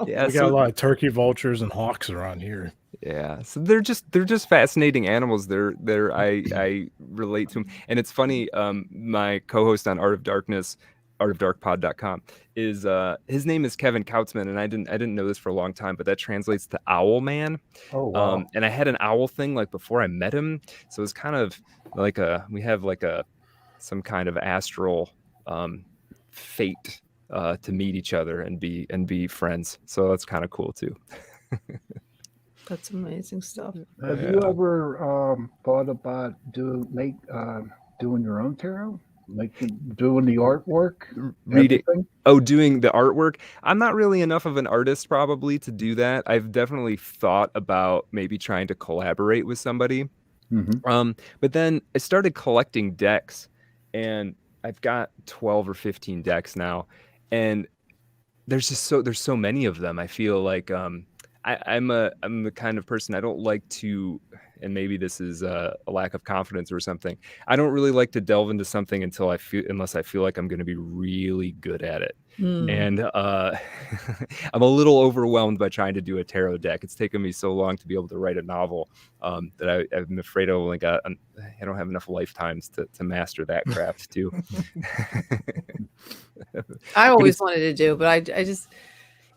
Yeah. We got a lot of turkey vultures and hawks around here. Yeah, so they're just fascinating animals. I relate to them, and it's funny. My co-host on artofdarkpod.com is his name is Kevin Kautzman, and I didn't know this for a long time, but that translates to Owl Man. Oh, wow. And I had an owl thing like before I met him, so it's kind of like we have like some kind of astral fate to meet each other and be friends. So that's kind of cool too. That's amazing stuff. Have you ever thought about doing your own tarot? Like doing the artwork? Reading. Everything? Oh, doing the artwork. I'm not really enough of an artist probably to do that. I've definitely thought about maybe trying to collaborate with somebody. Mhm. But then I started collecting decks, and I've got 12 or 15 decks now, and there's so many of them. I feel like I'm the kind of person, I don't like to, and maybe this is a lack of confidence or something. I don't really like to delve into something unless I feel like I'm going to be really good at it. Mm. And I'm a little overwhelmed by trying to do a tarot deck. It's taken me so long to be able to write a novel that I'm afraid I don't have enough lifetimes to master that craft too. I always wanted to do, but I just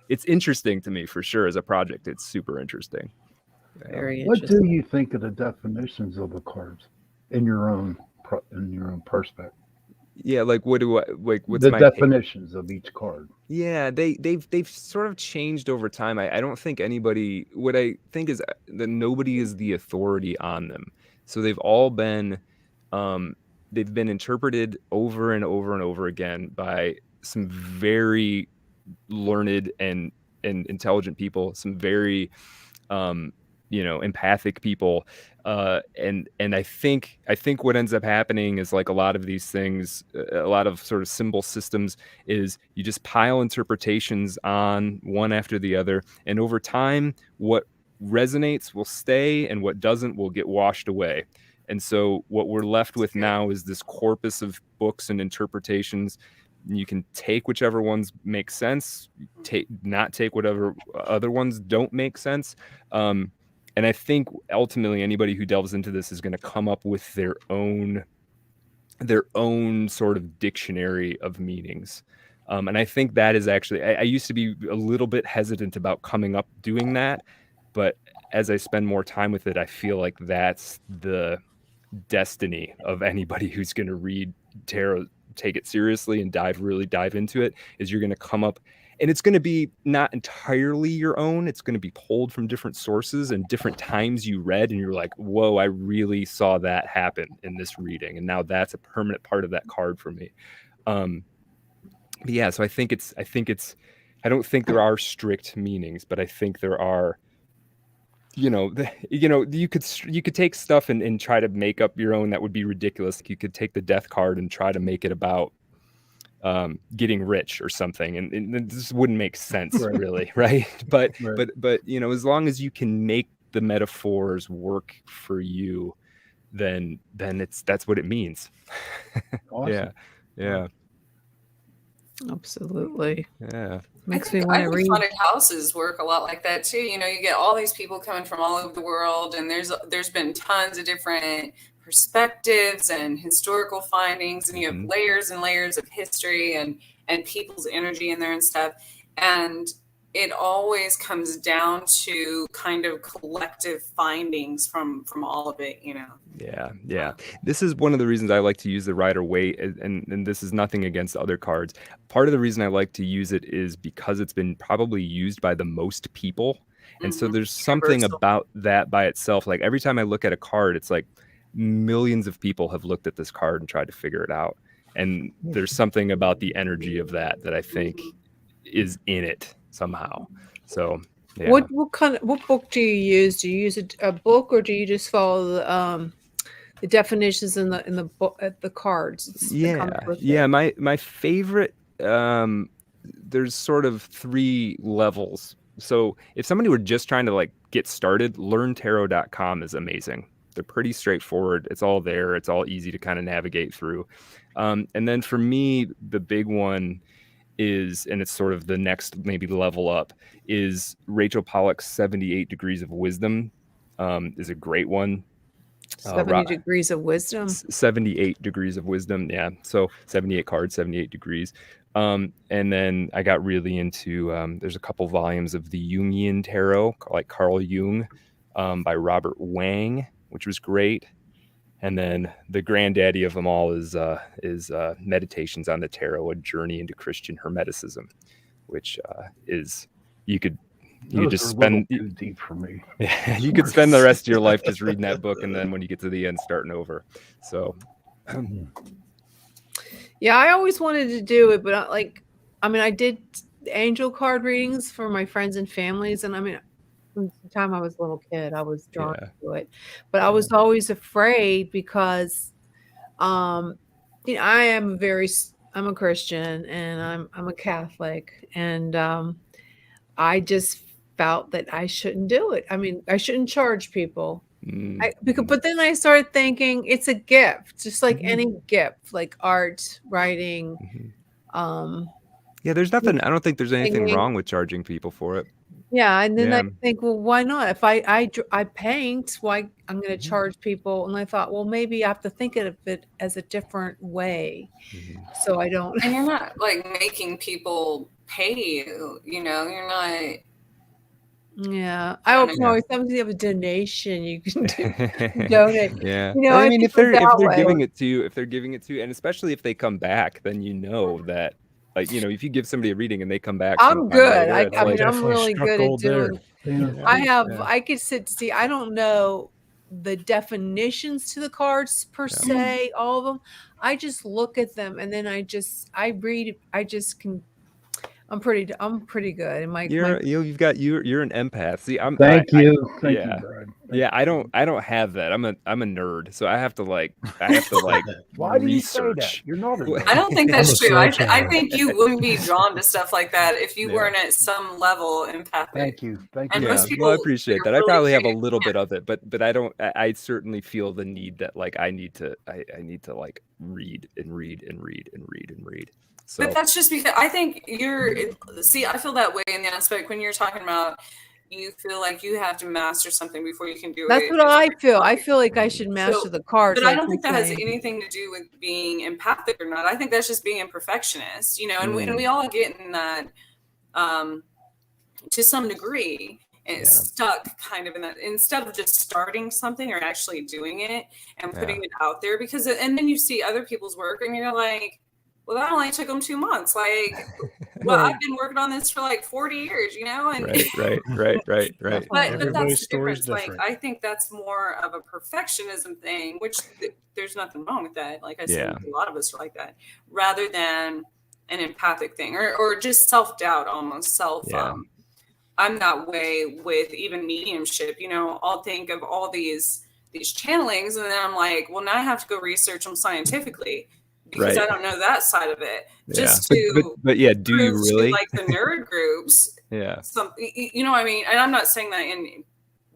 It's interesting to me for sure as a project. It's super interesting. very What interesting. do you think of the definitions of the cards in your own perspective? Yeah, like what do I like? What's The my take? definitions of each card. Yeah, they've sort of changed over time. I don't think anybody. What I think is that nobody is the authority on them. So they've all been, they've been interpreted over and over and over again by some very learned and intelligent people, some very empathic people, and I think what ends up happening is like a lot of these things, a lot of sort of symbol systems, is you just pile interpretations on one after the other, and over time what resonates will stay and what doesn't will get washed away. And so what we're left with now is this corpus of books and interpretations. You can take whichever ones make sense, not take whatever other ones don't make sense. And I think ultimately anybody who delves into this is going to come up with their own sort of dictionary of meanings. And I think that is actually, I used to be a little bit hesitant about coming up doing that, but as I spend more time with it, I feel like that's the destiny of anybody who's going to read tarot, take it seriously and really dive into it, is you're going to come up and it's going to be not entirely your own. It's going to be pulled from different sources and different times you read, and you're like, whoa, I really saw that happen in this reading, and now that's a permanent part of that card for me. But yeah, so I don't think there are strict meanings, but I think there are, you could take stuff and try to make up your own. That would be ridiculous. You could take the death card and try to make it about getting rich or something, and this wouldn't make sense, Right. really, right? But Right. but as long as you can make the metaphors work for you, then that's what it means. Awesome. Yeah. Absolutely. Yeah. Makes I me think, want I to think read. haunted houses work a lot like that too. You get all these people coming from all over the world, and there's been tons of different perspectives and historical findings, and you have layers and layers of history and people's energy in there and stuff. And it always comes down to kind of collective findings from all of it. Yeah. This is one of the reasons I like to use the Rider-Waite, and this is nothing against other cards. Part of the reason I like to use it is because it's been probably used by the most people. And so there's something Universal. about that by itself. Like every time I look at a card, it's like millions of people have looked at this card and tried to figure it out. And there's something about the energy of that I think is in it somehow. So yeah. What book do you use? Do you use a book, or do you just follow the definitions in the book at the cards? that come with it? Yeah. My favorite. There's sort of 3 levels. So if somebody were just trying to like get started, learntarot.com is amazing. They're pretty straightforward. It's all there. It's all easy to kind of navigate through. And then for me, the big one is, and it's sort of the next maybe level up, is Rachel Pollack's 78 Degrees of Wisdom. Is a great one. 70 Degrees of Wisdom. 78 Degrees of Wisdom. Yeah. So 78 cards, 78 degrees. And then I got really into, there's a couple volumes of the Jungian Tarot, like Carl Jung, by Robert Wang, which was great. And then the granddaddy of them all is Meditations on the Tarot, A Journey into Christian Hermeticism, which is, you could just spend too deep for me. Yeah, you could spend the rest of your life just reading that book, and then when you get to the end, starting over. So Yeah, I always wanted to do it, but I did angel card readings for my friends and families, and from the time I was a little kid, I was drawn to it. But I was always afraid because, I'm a Christian and I'm a Catholic, and I just felt that I shouldn't do it. I shouldn't charge people. But then I started thinking it's a gift, just like any gift, like art, writing. Yeah, there's nothing. I don't think there's anything wrong with charging people for it. Yeah, and then I think, well, why not? If I paint, why I'm going to charge people? And I thought, well, maybe I have to think of it as a different way, so I don't. And you're not like making people pay you. You're not. Yeah, I don't know. If somebody have a donation, you can donate. Yeah, I mean, think if they're way. giving it to you, and especially if they come back, then that. Like, if you give somebody a reading and they come back, I'm good. later, I'm really good at doing. there. I could see. I don't know the definitions to the cards per se, all of them. I just look at them and then I read. I just can. I'm pretty good. And you're an empath. See, Thank you, Brad. Yeah, I don't have that. I'm a nerd, so I have to Why do you say research. that? You're not a nerd. I don't think that's I'm a true. I think you wouldn't be drawn to stuff like that if you weren't at some level empathic. Thank you. And most people, I appreciate that. I really probably have a figure- little bit of it, but I don't. I certainly feel the need that I need to like read and read and read and read and read. So. But that's just because I think I feel that way in the aspect when you're talking about you feel like you have to master something before you can do it. That's what I feel. I feel like I should master the cards. But I don't think that has anything to do with being empathic or not. I think that's just being a perfectionist, and we all get in that to some degree. And it's stuck kind of in that instead of just starting something or actually doing it and putting it out there and then you see other people's work and you're like, well, that only took them 2 months. Like, well, I've been working on this for like 40 years, and Right. but Everybody's that's the story's difference. Like, different. I think that's more of a perfectionism thing, which there's nothing wrong with that. Like I said, a lot of us are like that, rather than an empathic thing or just self-doubt, almost I'm that way with even mediumship. I'll think of all these channelings, and then I'm like, well, now I have to go research them scientifically because I don't know that side of it. Just to but yeah, do you really like the nerd groups? Something, what I mean? And I'm not saying that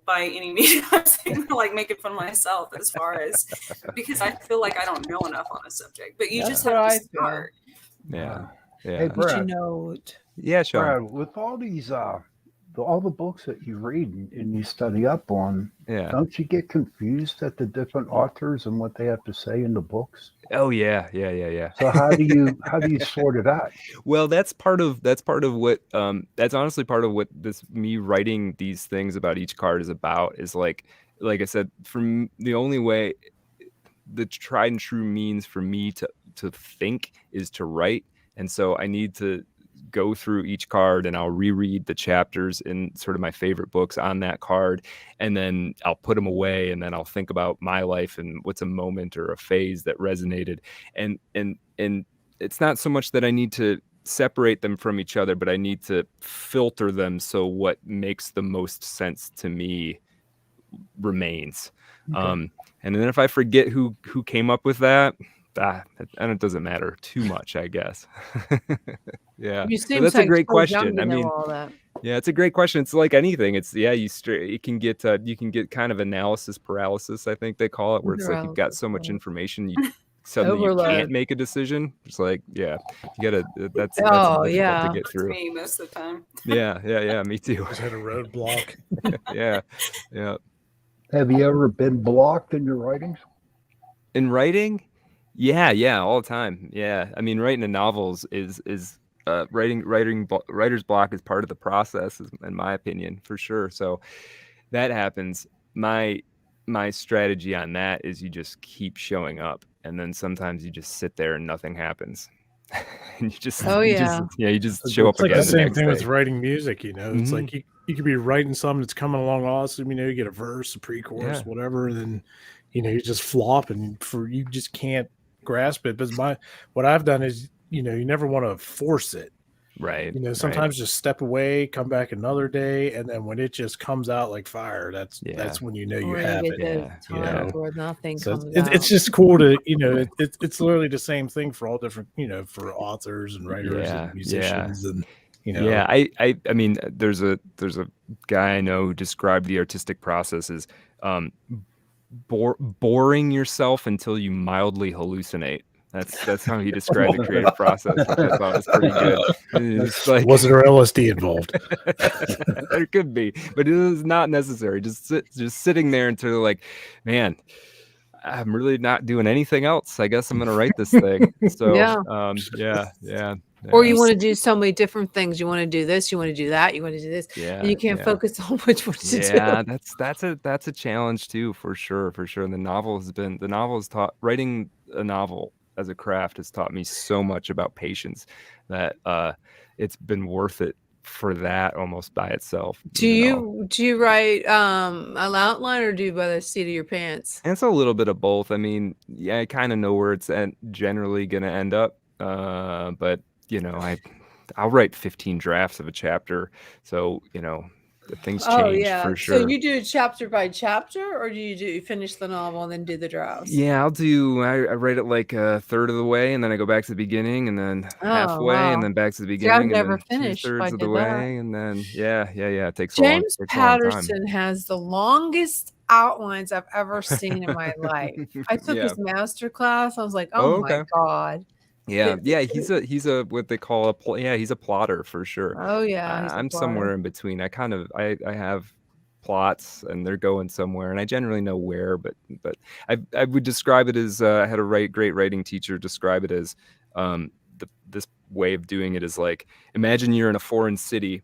by any means. I'm saying like making fun of myself as far as because I feel like I don't know enough on a subject. But you just have to start. Hey, Brad. Yeah, Sean. Brad, with all these all the books that you read and you study up on, don't you get confused at the different authors and what they have to say in the books? Oh yeah. So how do you sort it out? Well, that's part of what that's honestly part of what me writing these things about each card is about. Is like I said, the only way, the tried and true means for me to think is to write, and so I need to go through each card and I'll reread the chapters in sort of my favorite books on that card, and then I'll put them away, and then I'll think about my life and what's a moment or a phase that resonated, and it's not so much that I need to separate them from each other, but I need to filter them so what makes the most sense to me remains. And then if I forget who came up with that, and it doesn't matter too much, I guess. That's a great question. I mean, it's a great question. It's like anything. It's you can get kind of analysis paralysis, I think they call it, where it's like you've got so much information, suddenly you can't make a decision. It's like, you gotta. That's difficult to get through. Me most of the time. Yeah. Me too. Just had a roadblock. Yeah. Have you ever been blocked in your writings? In writing? Yeah, all the time. Yeah, I mean, writing a novel is writer's block is part of the process, in my opinion, for sure. So that happens. My strategy on that is you just keep showing up, and then sometimes you just sit there and nothing happens, and you just show up it's again. Like the same thing day. with writing music. It's like you could be writing something that's coming along awesome. You get a verse, a pre-chorus, whatever, and then you just flop, and you just can't grasp it. But what I've done is you never want to force it, right? Sometimes just step away, come back another day, and then when it just comes out like fire, that's when you have it. It's just cool to it's literally the same thing for all different for authors and writers and musicians and I mean, there's a guy I know who described the artistic process as boring yourself until you mildly hallucinate. That's how he described the creative process, which I thought was pretty good. It's like, was there LSD involved? There could be, but it is not necessary. Just sitting there until like, man, I'm really not doing anything else. I guess I'm gonna write this thing. So yeah. Or you want to do so many different things. You want to do this, you want to do that, you want to do this. Yeah. And you can't focus on which one to do. Yeah, that's a challenge too, for sure. And the novel has taught, writing a novel as a craft has taught me so much about patience that it's been worth it for that almost by itself. Do you write an outline, or do you by the seat of your pants? It's a little bit of both. I mean, I kind of know where it's generally going to end up, but I'll write 15 drafts of a chapter, so things change for sure. So you do it chapter by chapter, or do you finish the novel and then do the drafts? Yeah, I write it like a third of the way, and then I go back to the beginning, and then halfway, and then back to the beginning. I've never finished 2/3 of the way, and then it takes James a long time. Patterson has the longest outlines I've ever seen in my life. I took his master class. I was like, my God. Yeah, he's a what they call he's a plotter for sure. Oh yeah, I'm somewhere in between. I have plots and they're going somewhere, and I generally know where, but I would describe it as I had a great writing teacher describe it as this way of doing it is like, imagine you're in a foreign city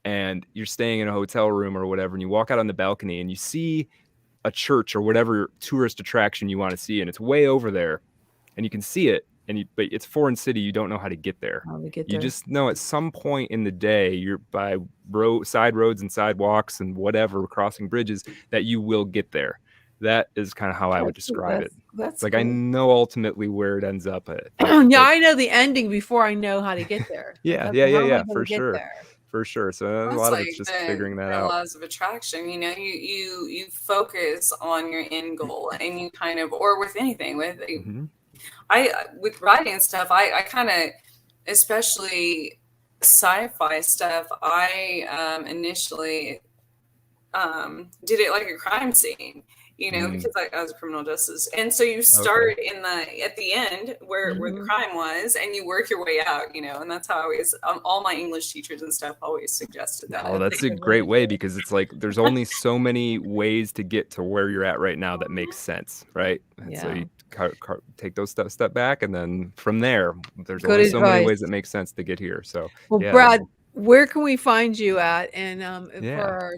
and you're staying in a hotel room or whatever, and you walk out on the balcony and you see a church or whatever tourist attraction you want to see, and it's way over there, and you can see it. but it's foreign city. You don't know how to get there. How we get You there. just know at some point in the day, you're by side roads and sidewalks and whatever, crossing bridges, that you will get there. That is kind of how I would describe it. That's Like I cool. know ultimately where it ends up. Yeah, I know the ending before I know how to get there. Yeah, Like, yeah, how am I yeah, gonna for get sure. there? For sure. So a Well, lot of it's it's just like figuring that the out. laws of attraction. You know, you focus on your end goal, and you kind of, or with anything, Mhm. with writing stuff, I kind of, especially sci-fi stuff, I initially did it like a crime scene, you know, Mm. because I was a criminal justice, and so you start at the end where the Mhm. crime was, and you work your way out, you know, and that's how I always all my English teachers and stuff always suggested that. Oh, that's a great way, because it's like there's only so many ways to get to where you're at right now that makes sense, right? And so Yeah. you take those step back, and then from there, there's Good only so many ways advice. that make sense to get here. So Well, yeah, Brad, where can we find you at? And for Yeah. our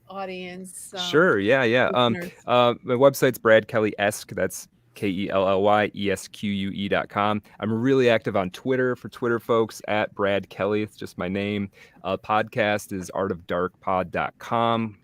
audience, Sure. Yeah. listeners. My website's Brad Kelly-esque. That's KELLYESQUE.com. I'm really active on Twitter for Twitter folks at Brad Kelly. It's just my name. Podcast is artofdarkpod.com.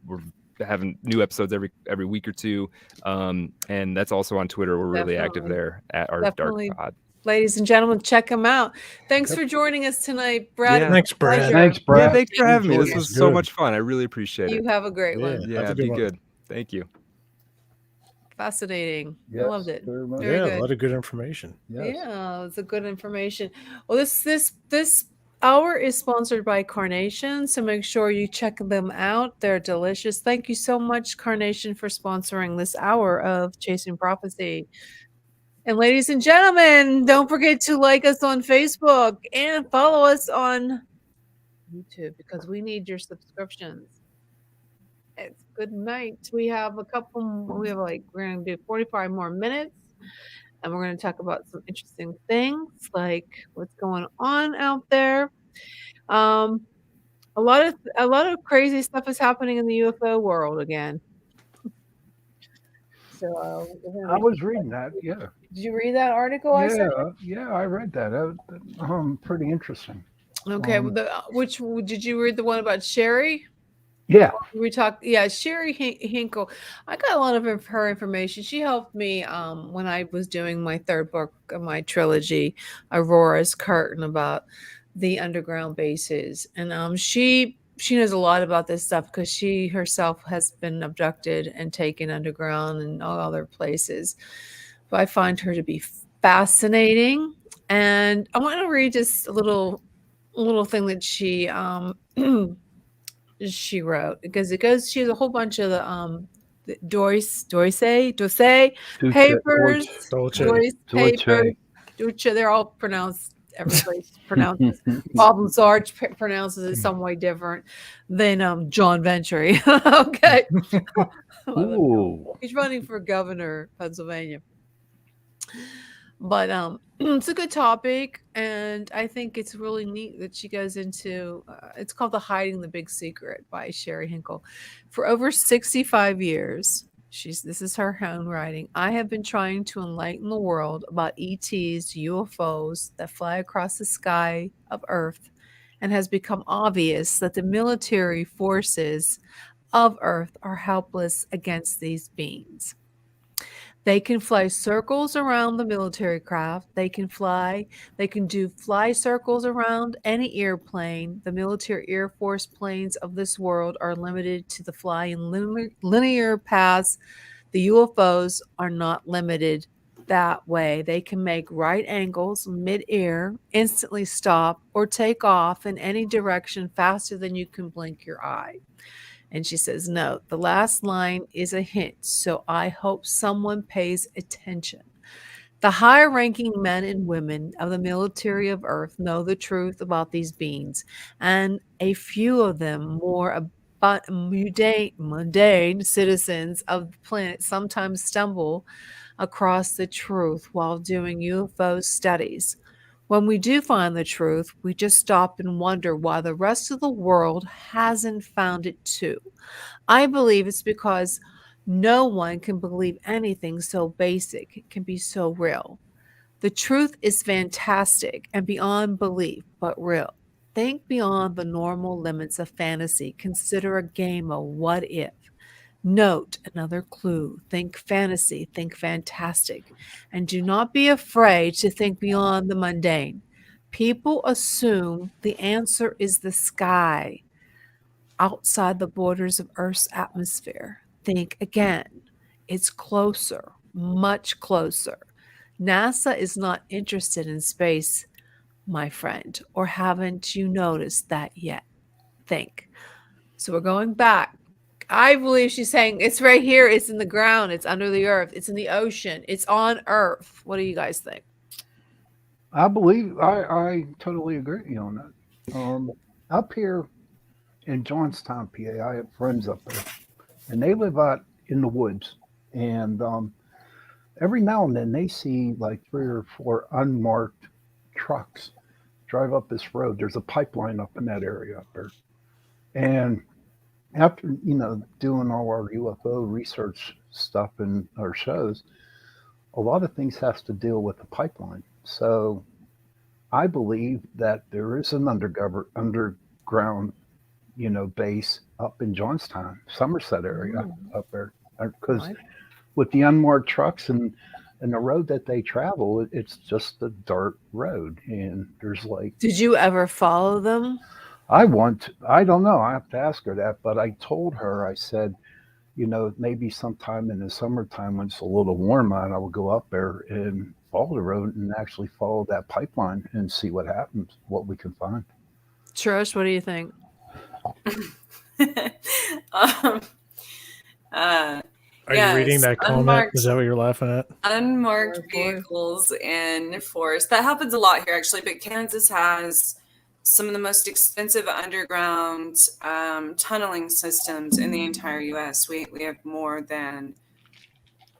We're having new episodes every week or two. And that's also on Twitter. We're really active Definitely. there at Art Definitely. of Dark Pod. Ladies and gentlemen, check him out. Thanks for joining us tonight, Brad. Yeah. Thanks, Brad. Pleasure. Thanks, Yeah, Brad. thanks for having me. This Enjoyed it. was so Good. much fun. I really appreciate You it. have a great Yeah. one. Have a Yeah, good be one. good. Thank you. Fascinating. I Yes, loved it. very much. Very Yeah, good. a lot of good information. Yes. Yeah, it's a good information. Well, this hour is sponsored by Carnation, so make sure you check them out. They're delicious. Thank you so much, Carnation, for sponsoring this hour of Chasing Prophecy. And ladies and gentlemen, don't forget to like us on Facebook and follow us on YouTube, because we need your subscriptions. It's good night. We have we're going to do 45 more minutes, and we're going to talk about some interesting things like what's going on out there. Um, a lot of crazy stuff is happening in the UFO world again. So we're I gonna was reading that. Yeah. did you read that article I sent? Yeah, I read that. Pretty interesting. Okay, which did you read the one about Sherry? Yeah. We talked, yeah, Sherry Hinkle. I got a lot of her information. She helped me when I was doing my third book of my trilogy, Aurora's Curtain, about the underground bases. And she knows a lot about this stuff because she herself has been abducted and taken underground and all other places. But I find her to be fascinating. And I want to read just a little thing that she wrote, because she has a whole bunch of the Doyce papers, Dolce. Deutsche. They're all pronounced. Everybody pronounces Problem Sarge pronounces it some way different than John Venturi. Okay, Ooh. he's running for governor of Pennsylvania. But it's a good topic, and I think it's really neat that she goes into it's called The Hiding the Big Secret by Sherry Hinkle. For over 65 years, this is her own writing, I have been trying to enlighten the world about ETs, UFOs that fly across the sky of Earth, and has become obvious that the military forces of Earth are helpless against these beings. They can fly circles around the military craft. They can do fly circles around any airplane. The military Air Force planes of this world are limited to the fly in linear paths. The UFOs are not limited that way. They can make right angles mid-air, instantly stop, or take off in any direction faster than you can blink your eye. And she says, no, the last line is a hint, so I hope someone pays attention. The higher ranking men and women of the military of Earth know the truth about these beings, and a few of them more mundane citizens of the planet sometimes stumble across the truth while doing UFO studies. When we do find the truth, we just stop and wonder why the rest of the world hasn't found it too. I believe it's because no one can believe anything so basic can be so real. The truth is fantastic and beyond belief, but real. Think beyond the normal limits of fantasy. Consider a game of what if. Note another clue. Think fantasy, think fantastic. And do not be afraid to think beyond the mundane. People assume the answer is the sky outside the borders of Earth's atmosphere. Think again. It's closer, much closer. NASA is not interested in space, my friend, or haven't you noticed that yet? Think. So we're going back. I believe she's saying it's right here, it's in the ground, it's under the earth, it's in the ocean, it's on Earth. What do you guys think? I believe I totally agree with you on that. Up here in Johnstown, PA, I have friends up there, and they live out in the woods. And every now and then they see like 3 or 4 unmarked trucks drive up this road. There's a pipeline up in that area up there. And after, doing all our UFO research stuff in our shows, a lot of things has to deal with the pipeline. So I believe that there is an underground, base up in Johnstown, Somerset area up there. Because with the unmarked trucks and the road that they travel, it's just a dirt road. And there's like... Did you ever follow them? I don't know. I have to ask her that. But I told her, I said, maybe sometime in the summertime when it's a little warm out, I will go up there and follow the road and actually follow that pipeline and see what happens, what we can find. Trish, what do you think? Are you reading that comment? Is that what you're laughing at? Unmarked vehicles in forest. That happens a lot here, actually. But Kansas has some of the most expensive underground tunneling systems in the entire U.S. We have more than,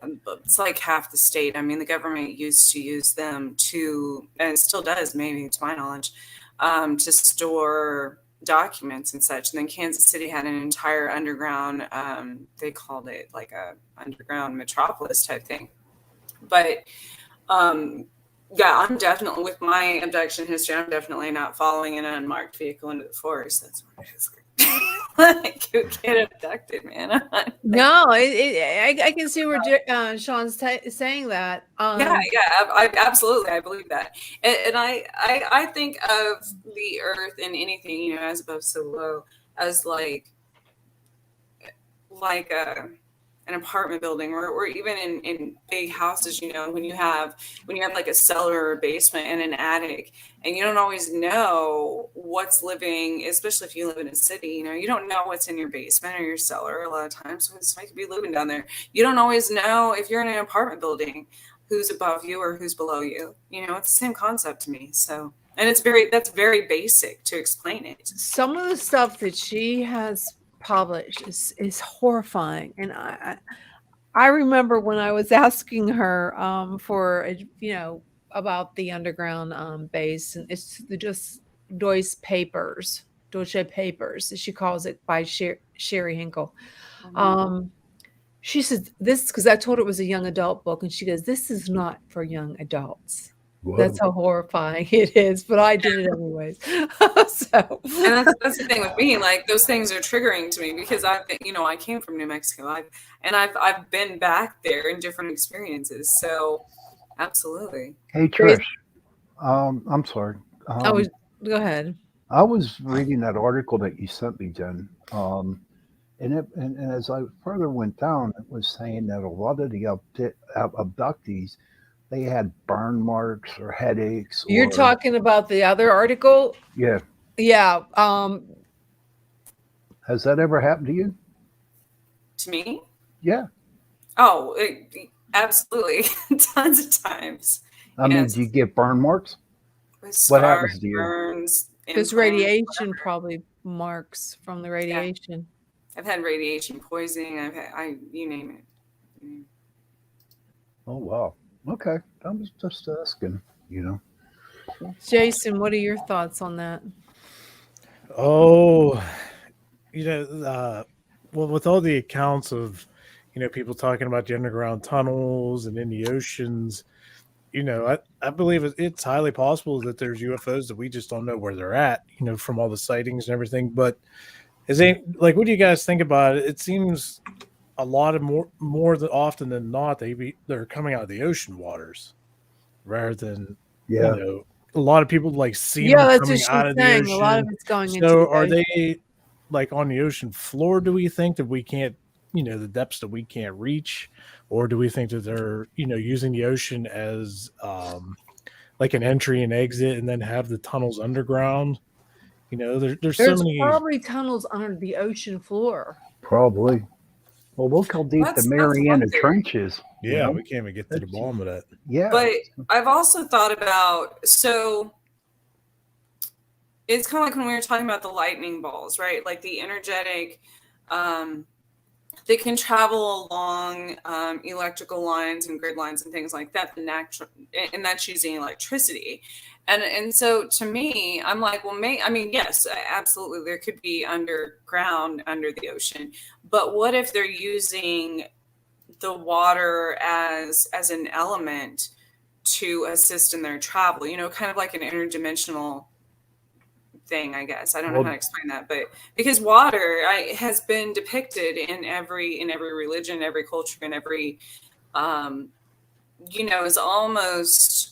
it's like half the state. I mean, the government used to use them to, and it still does, maybe to my knowledge, to store documents and such. And then Kansas City had an entire underground, they called it like a underground metropolis type thing. But yeah, I'm definitely, with my abduction history, I'm definitely not following an unmarked vehicle into the forest. That's what it is. Like, you get abducted, man. No, I can see where Sean's saying that. Absolutely, I believe that, and I think of the Earth and anything, as above so below, as like an apartment building, or even in big houses, when you have like a cellar or a basement and an attic, and you don't always know what's living, especially if you live in a city, you don't know what's in your basement or your cellar a lot of times, so somebody could be living down there. You don't always know if you're in an apartment building who's above you or who's below you. It's the same concept to me. So, and that's very basic to explain it. Some of the stuff that she has published is horrifying, and I remember when I was asking her for about the underground base, and it's just Deutsche Papers, she calls it, by Sherry Hinkle. She said this, because I told her it was a young adult book, and she goes, "This is not for young adults." Whoa. That's how horrifying it is, but I did it anyways. So, and that's the thing with me. Like, those things are triggering to me because I came from New Mexico. I've been back there in different experiences. So, absolutely. Hey, Trish. I'm sorry. Go ahead. I was reading that article that you sent me, Jen. And as I further went down, it was saying that a lot of the abductees, they had burn marks or headaches. You're talking about the other article? Yeah. Yeah. Has that ever happened to you? To me? Yeah. Oh, absolutely. Tons of times. I mean, do you get burn marks? What happens to you? Burns. Because radiation probably marks from the radiation. Yeah. I've had radiation poisoning. You name it. Oh, wow. Okay. I was just asking, Jason, what are your thoughts on that? Oh, well, with all the accounts of, people talking about the underground tunnels and in the oceans, I believe it's highly possible that there's UFOs that we just don't know where they're at, from all the sightings and everything. But what do you guys think about it? It seems a lot of more than often than not, they're coming out of the ocean waters rather than, Yeah. a lot of people see Yeah, them that's what coming she's out of the saying. A lot of ocean. it's going into So the are ocean. they on the ocean floor? Do we think that we can't, the depths that we can't reach, or do we think that they're, using the ocean as an entry and exit, and then have the tunnels underground? There's so There's many. probably tunnels under the ocean floor. Probably. Well, look how deep That's the one Mariana theory. Trench is. Yeah, we can't even get to the bottom of that. Yeah. But I've also thought about, so it's kind of like when we were talking about the lightning balls, right? Like the energetic, they can travel along electrical lines and grid lines and things like that, and that's using electricity. And so to me, I'm like, well, yes, absolutely, there could be underground under the ocean, but what if they're using the water as an element to assist in their travel? Kind of like an interdimensional thing, I guess. I don't know how to explain that, but because water has been depicted in every religion, every culture, and every is almost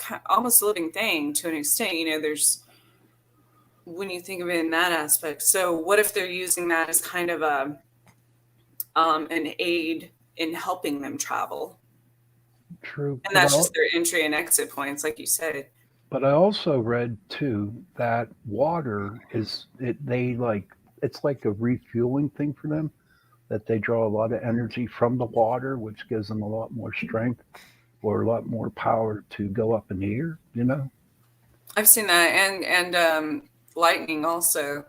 a living thing to an extent. There's, when you think of it in that aspect. So what if they're using that as kind of an aid in helping them travel? True. And that's just their entry and exit points, like you said. But I also read too that water it's like a refueling thing for them, that they draw a lot of energy from the water, which gives them a lot more strength or a lot more power to go up in the air, I've seen that, and lightning also.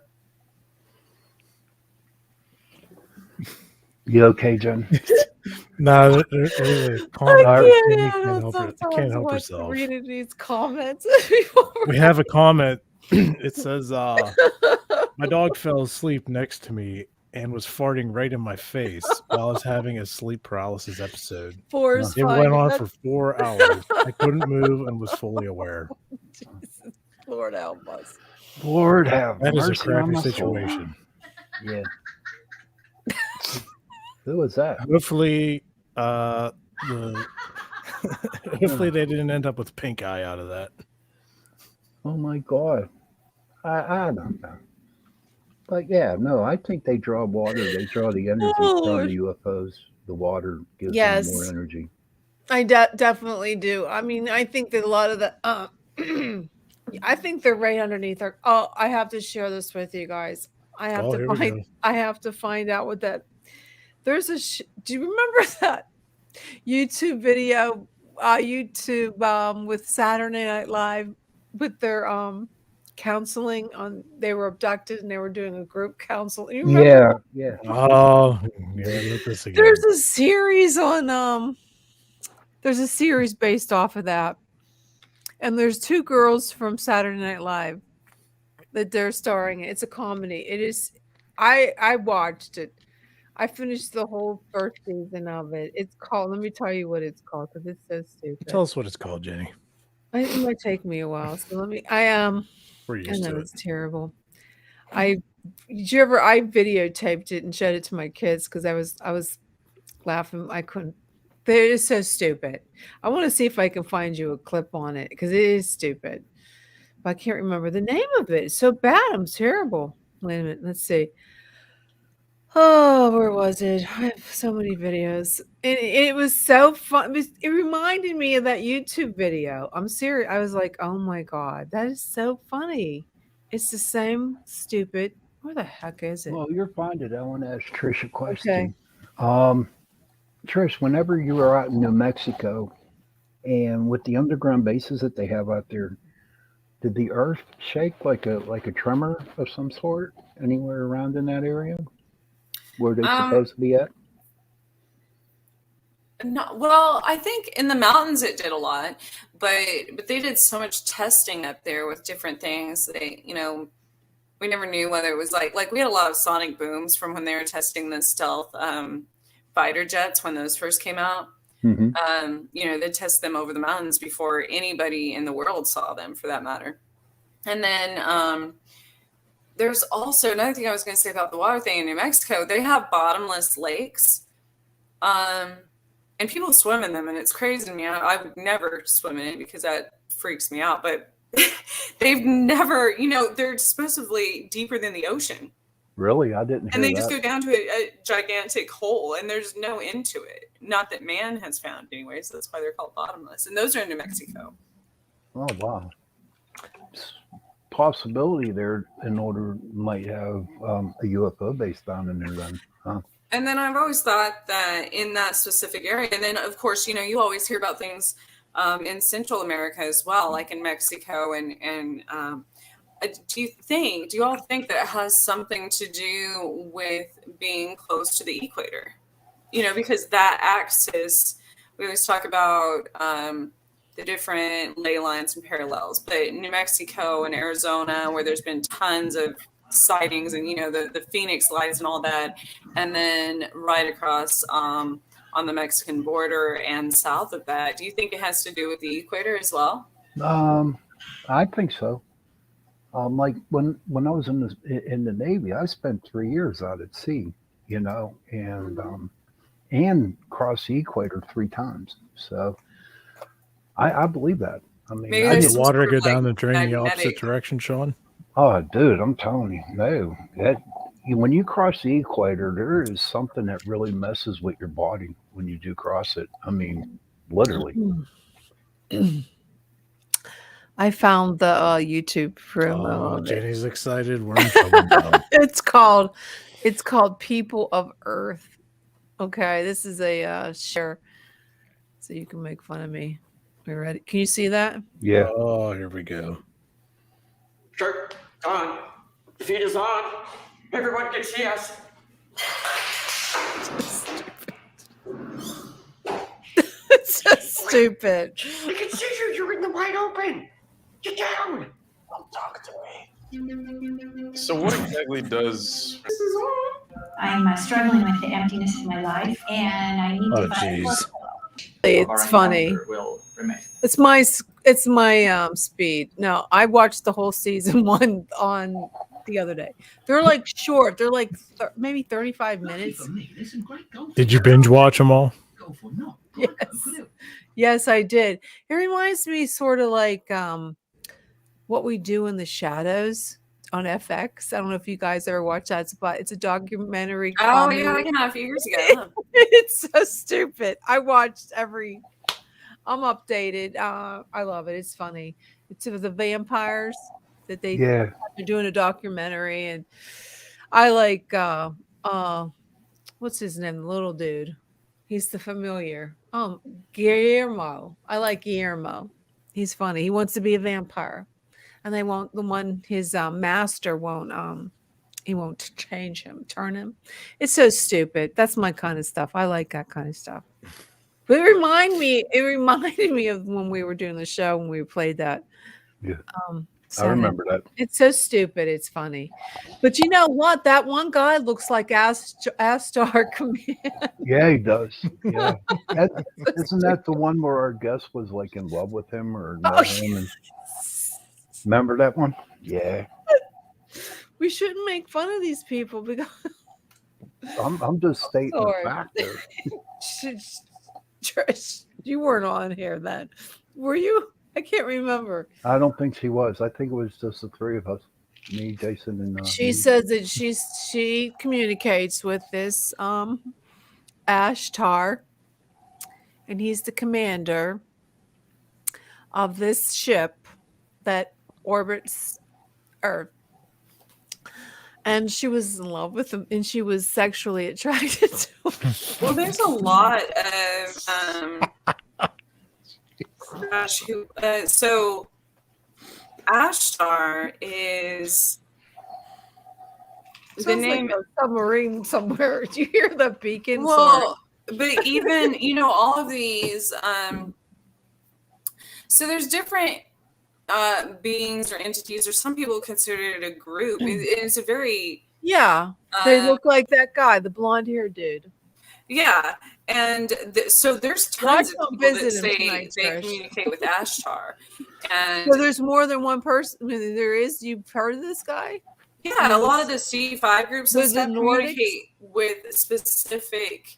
You okay, Jen? No, there's a comment. Can't help herself. Reading these comments. We have a comment. It says, my dog fell asleep next to me and was farting right in my face while I was having a sleep paralysis episode. It went on for 4 hours. I couldn't move and was fully aware. Jesus, Lord help us. Lord have That is a mercy on crappy my soul. situation. Yeah. Who was that? Hopefully, hopefully they didn't end up with pink eye out of that. Oh my God. I don't know. But yeah, no, I think they draw water. They draw the energy from the UFOs. The water gives them more energy. I definitely do. I mean, I think that a lot of the, I think they're right underneath our. Oh, I have to share this with you guys. I have to find out what that. There's do you remember that YouTube video? YouTube with Saturday Night Live with their counseling on. They were abducted and they were doing a group counsel. You remember? Yeah. Oh, yeah. This again. There's a series on There's a series based off of that, and there's two girls from Saturday Night Live that they're starring in. It's a comedy. It is. I watched it. I finished the whole first season of it. It's called. Let me tell you what it's called because it's so stupid. Tell us what it's called, Jenny. It might take me a while. So let me. I know it's terrible. I videotaped it and showed it to my kids because I was laughing. I couldn't. They're just so stupid. I want to see if I can find you a clip on it because it is stupid. But I can't remember the name of it. It's so bad. I'm terrible. Wait a minute. Let's see. Oh, where was it? I have so many videos. It was so fun. It reminded me of that YouTube video. I'm serious. I was like, oh my God, that is so funny. It's the same stupid. Where the heck is it? Well, you'll find it. I want to ask Trish a question. Trish, whenever you were out in New Mexico and with the underground bases that they have out there, did the earth shake like a tremor of some sort anywhere around in that area? Where they supposed to be at? No, well, I think in the mountains it did a lot, but they did so much testing up there with different things. They, we never knew whether it was like we had a lot of sonic booms from when they were testing the stealth fighter jets when those first came out. Hmm. They test them over the mountains before anybody in the world saw them, for that matter. And then there's also another thing I was going to say about the water thing in New Mexico. They have bottomless lakes, and people swim in them, and it's crazy to me. I would never swim in it because that freaks me out. But they've never, they're supposedly deeper than the ocean. Really? I didn't hear And they that. just go down to a gigantic hole, and there's no end to it. Not that man has found, anyway. So that's why they're called bottomless. And those are in New Mexico. Oh, wow. Possibility there in order might have a UFO base down in there then. Huh? And then I've always thought that in that specific area, and then of course, you always hear about things in Central America as well, like in Mexico. And do you all think that it has something to do with being close to the equator? Because that axis, we always talk about the different ley lines and parallels, but New Mexico and Arizona, where there's been tons of sightings and the Phoenix lights and all that, and then right across on the Mexican border and south of that, do you think it has to do with the equator as well? I think so. Like when I was in the Navy, I spent 3 years out at sea, and crossed the equator 3 times. So I believe that. I mean, Maybe Did there's the some water sort go of, like, down the drain the opposite magnetic- direction, Sean? oh, dude, I'm telling you, no. When you cross the equator, there is something that really messes with your body when you do cross it. I mean, literally. I found the YouTube promo. Oh, of it. Jenny's excited. We're in trouble now. It's called People of Earth. Okay, this is a share, so you can make fun of me. Are you ready? Can you see that? Yeah. Oh, here we go. Sure, on. The feed is on. Everyone can see us. It's so stupid. I can see you. You're in the wide open. Get down. Don't talk to me. So what exactly does This is on. I'm struggling with the emptiness of my life, and I need Oh, to find jeez. It's funny. It's my speed. No, I watched the whole season 1 on the other day. They're like short. They're like maybe 35 minutes. Did you binge watch them all? Yes. Yes, I did. It reminds me sort of like What We Do in the Shadows on FX. I don't know if you guys ever watched that. It's a documentary. Oh, comedy. yeah, I can have a few years ago. It's so stupid. I watched I'm updated. I love it. It's funny. It's of the vampires that they're doing a documentary, and I like what's his name? The little dude. He's the familiar. Guillermo. I like Guillermo. He's funny. He wants to be a vampire, and they won't. The one his master won't. He won't change him, turn him. It's so stupid. That's my kind of stuff. I like that kind of stuff. But it reminded me of when we were doing the show when we played that. Yeah. I remember that. It's so stupid. It's funny. But you know what? That one guy looks like Astar Command. Yeah, he does. Yeah. Isn't that the one where our guest was like in love with him or met him? And remember that one? Yeah. We shouldn't make fun of these people because I'm just stating the Sorry. fact there. Trish, you weren't on here then. Were you? I can't remember. I don't think she was. I think it was just the 3 of us. Me, Jason, and She says that she communicates with this Ashtar, and he's the commander of this ship that orbits Earth. And she was in love with him, and she was sexually attracted to him. Well, there's a lot of so Ashtar is the Sounds name. like a submarine somewhere. Do you hear the beacon? Well, but even all of these. So there's different beings or entities, or some people consider it a group. It's a very yeah, they look like that guy, the blonde-haired dude. Yeah, And so there's Why tons of don't people that visit him say tonight, they Trish? communicate with Ashtar. And So there's more than one person. I mean, there is. You've heard of this guy? yeah, a lot of the C5 groups and With the stuff Nordics? communicate with specific.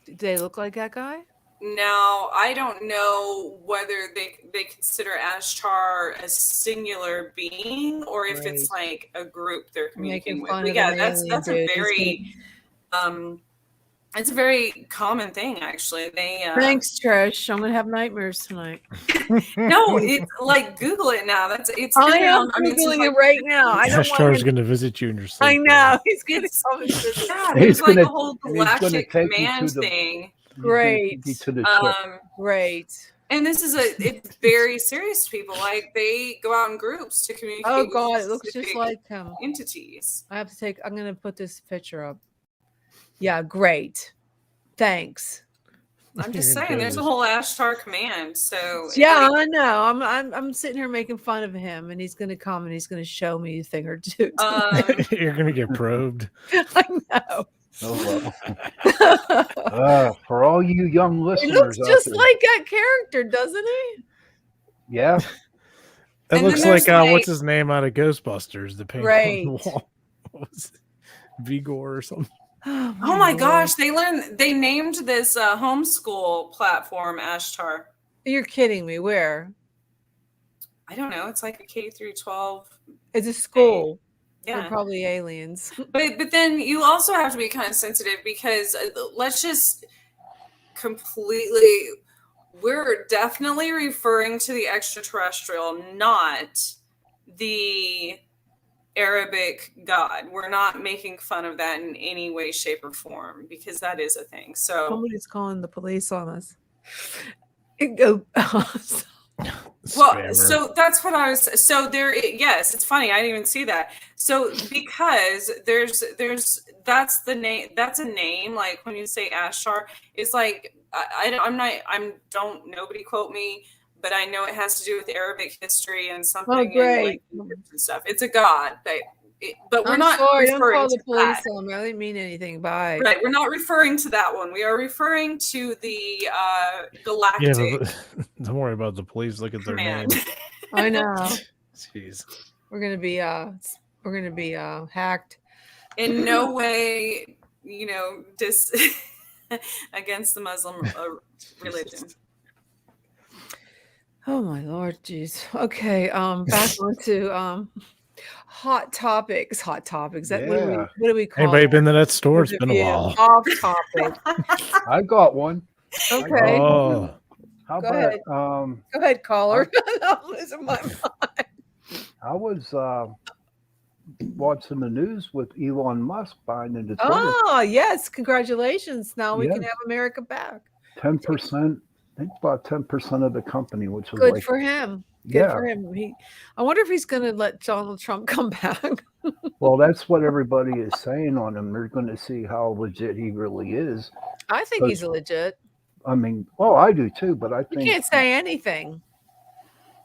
Do they look like that guy? Now, I don't know whether they consider Ashtar a singular being or if it's like a group they're communicating with. But yeah, that's a very it's a very common thing actually. They Thanks, Trish. I'm gonna have nightmares tonight. no, it's like Google it now. It's I been am around- mean, since, googling like, it right now. I don't want Ashtar's him. going to visit you in your sleep. I know he's gonna come and visit. Yeah, He's there's like gonna- a whole he's gonna galactic take you to command the- thing. Great. To the ship. Great. And this is it's very serious to people. Like they go out in groups to communicate. Oh with God, it looks just specific like him. entities. I have to take. I'm gonna put this picture up. Yeah, great. Thanks. I'm just saying, there's a whole Ashtar command. So Yeah, I know. I'm sitting here making fun of him, and he's gonna come and he's gonna show me a thing or two. You're going to get probed. I know. Oh, well. For all you young He listeners, looks out just there- like that character, doesn't he? yeah. That And looks then like, there's, what's his name out of Ghostbusters? The paint Right. on the wall. What was it? Vigor or something. Oh my gosh, they named this homeschool platform Ashtar. You're kidding me. Where? I don't know. It's like a K through 12. It's a school. Yeah. They're probably aliens. But then you also have to be kind of sensitive because let's just completely, we're definitely referring to the extraterrestrial, not the Arabic god. We're not making fun of that in any way, shape, or form because that is a thing. So Somebody's calling the police on us. Go. well, Spammer. so that's what I was. So there, yes, it's funny. I didn't even see that. So because that's the name. That's a name. Like when you say Ashtar, it's like nobody quote me, but I know it has to do with Arabic history and something. Oh, great. And stuff. It's a god, but we're I'm not sorry. Don't referring call the to police that. on me. I didn't mean anything. Bye. Right, we're not referring to that one. We are referring to the galactic Yeah, but don't worry about the police. Look at their name. command. I know. Jeez. We're gonna be hacked. In no way, against the Muslim religion. Oh my Lord, jeez. Okay, back onto hot topics. Hot topics. That what do we call Anybody it? been to that store? It's been a Review. while. Off topic. I got one. Okay. Oh, How Go about ahead. Go ahead, caller. I'm losing my mind. I was watching the news with Elon Musk buying into Twitter. Oh yes, congratulations. Now we can Yeah. have America back. 10%. I think about 10% of the company, which was Good like, for him. Good yeah. for him. I wonder if he's going to let Donald Trump come back. Well, that's what everybody is saying on him. They're going to see how legit he really is. I think he's legit. I mean, well, I do too, but I You think can't say anything.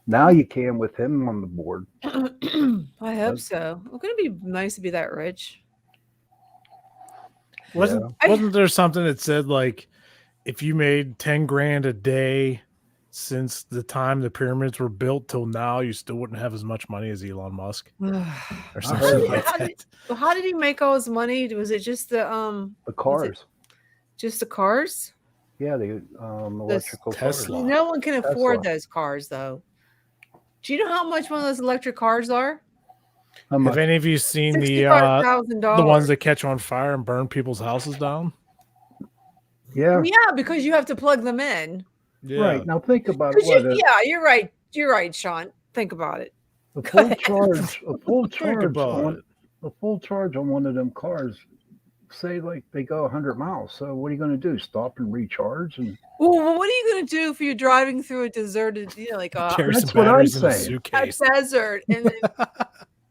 now you can with him on the board. I hope so. It's going to be nice to be that rich. wasn't there something that said like if you made 10 grand a day since the time the pyramids were built till now, you still wouldn't have as much money as Elon Musk or something like that? How did he make all his money? Was it just the cars? Just the cars? Yeah, the electrical Tesla. cars. No one can afford Tesla. those cars, though. Do you know how much one of those electric cars are? Have any of you seen the $65,000. ones that catch on fire and burn people's houses down? Yeah. Yeah, because you have to plug them in. Yeah. Right. Now think about But it. yeah, you're right. You're right, Sean. Think about it. A Go full ahead. charge, a full charge about on a full charge on one of them cars. Say like they go 100 miles. So what are you going to do? Stop and recharge? And Well, what are you going to do if you're driving through a deserted, like Carry that's some what I'm batteries in a saying. a suitcase. desert, and then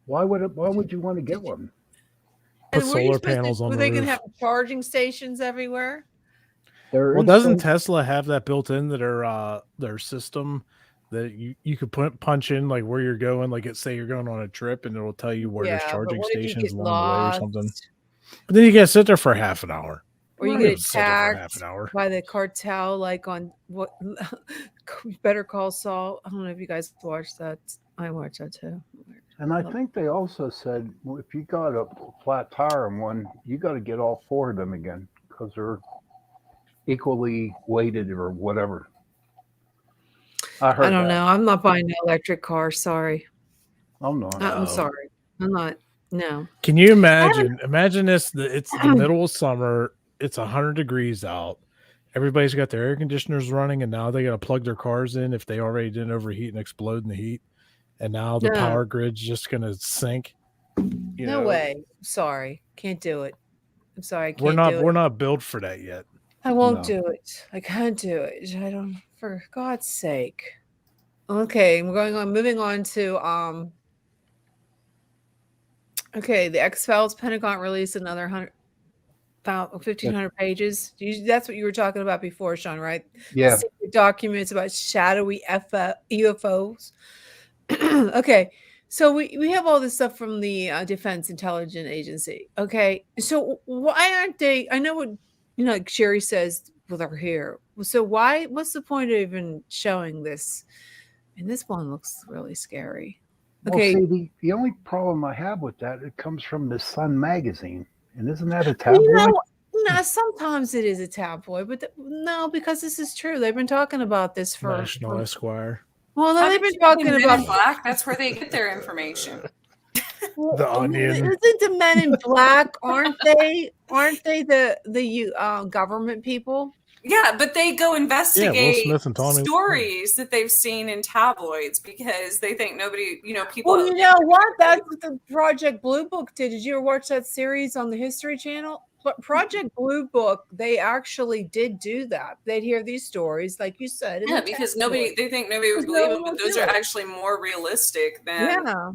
why would you want to get one? Put and where are you solar supposed to- panels on were the they going to roof. have charging stations everywhere? Well, doesn't Tesla have that built in that their system that you could punch in like where you're going, like say you're going on a trip and it'll tell you where there's Yeah, but charging what if you stations get along the way or lost? something. But then you gotta sit there for half an hour. or you Well, get it was scheduled for half attacked an hour. by the cartel, like on what Better Call Saul. I don't know if you guys watched that. I watched that too. And I think they also said, well, if you got a flat tire in one, you got to get all 4 of them again because they're equally weighted or whatever. I heard I don't that. know. I'm not buying an electric car. Sorry. I'm not. I'm sorry. I'm not. No. Can you imagine? Imagine this. It's the middle of summer. It's 100 degrees out. Everybody's got their air conditioners running, and now they got to plug their cars in if they already didn't overheat and explode in the heat. And now the No. power grid's just going to sink. You No know, way. Sorry. Can't do it. I'm sorry. I can't do we're it. not built for that yet. I won't No. do it. I can't do it. I don't, for God's sake. Okay, moving on to okay, the X-Files Pentagon released another 1,500 pages. That's what you were talking about before, Sean, right? Yeah. Secret documents about shadowy UFOs. Okay, so we have all this stuff from the Defense Intelligence Agency. Okay, so why aren't they? I know what like Sherry says with her hair. So what's the point of even showing this? And this one looks really scary. Okay. Well, see, the only problem I have with that, it comes from the Sun magazine. And isn't that a Well, tabloid? no, sometimes it is a tabloid, but no, because this is true. They've been talking about this for National Esquire. Well, no, they've been Men talking in about Black. That's where they get their information. The Onion. Isn't the Men in Black? Aren't they? Aren't they the government people? Yeah, but they go investigate Smith and Tommy. stories that they've seen in tabloids because they think nobody, people. Well, you know what? That's what the Project Blue Book did. Did you ever watch that series on the History Channel? Project Blue Book, they actually did do that. They'd hear these stories, like you said. Yeah, because they think nobody would believe them, but those are actually more realistic than. Yeah.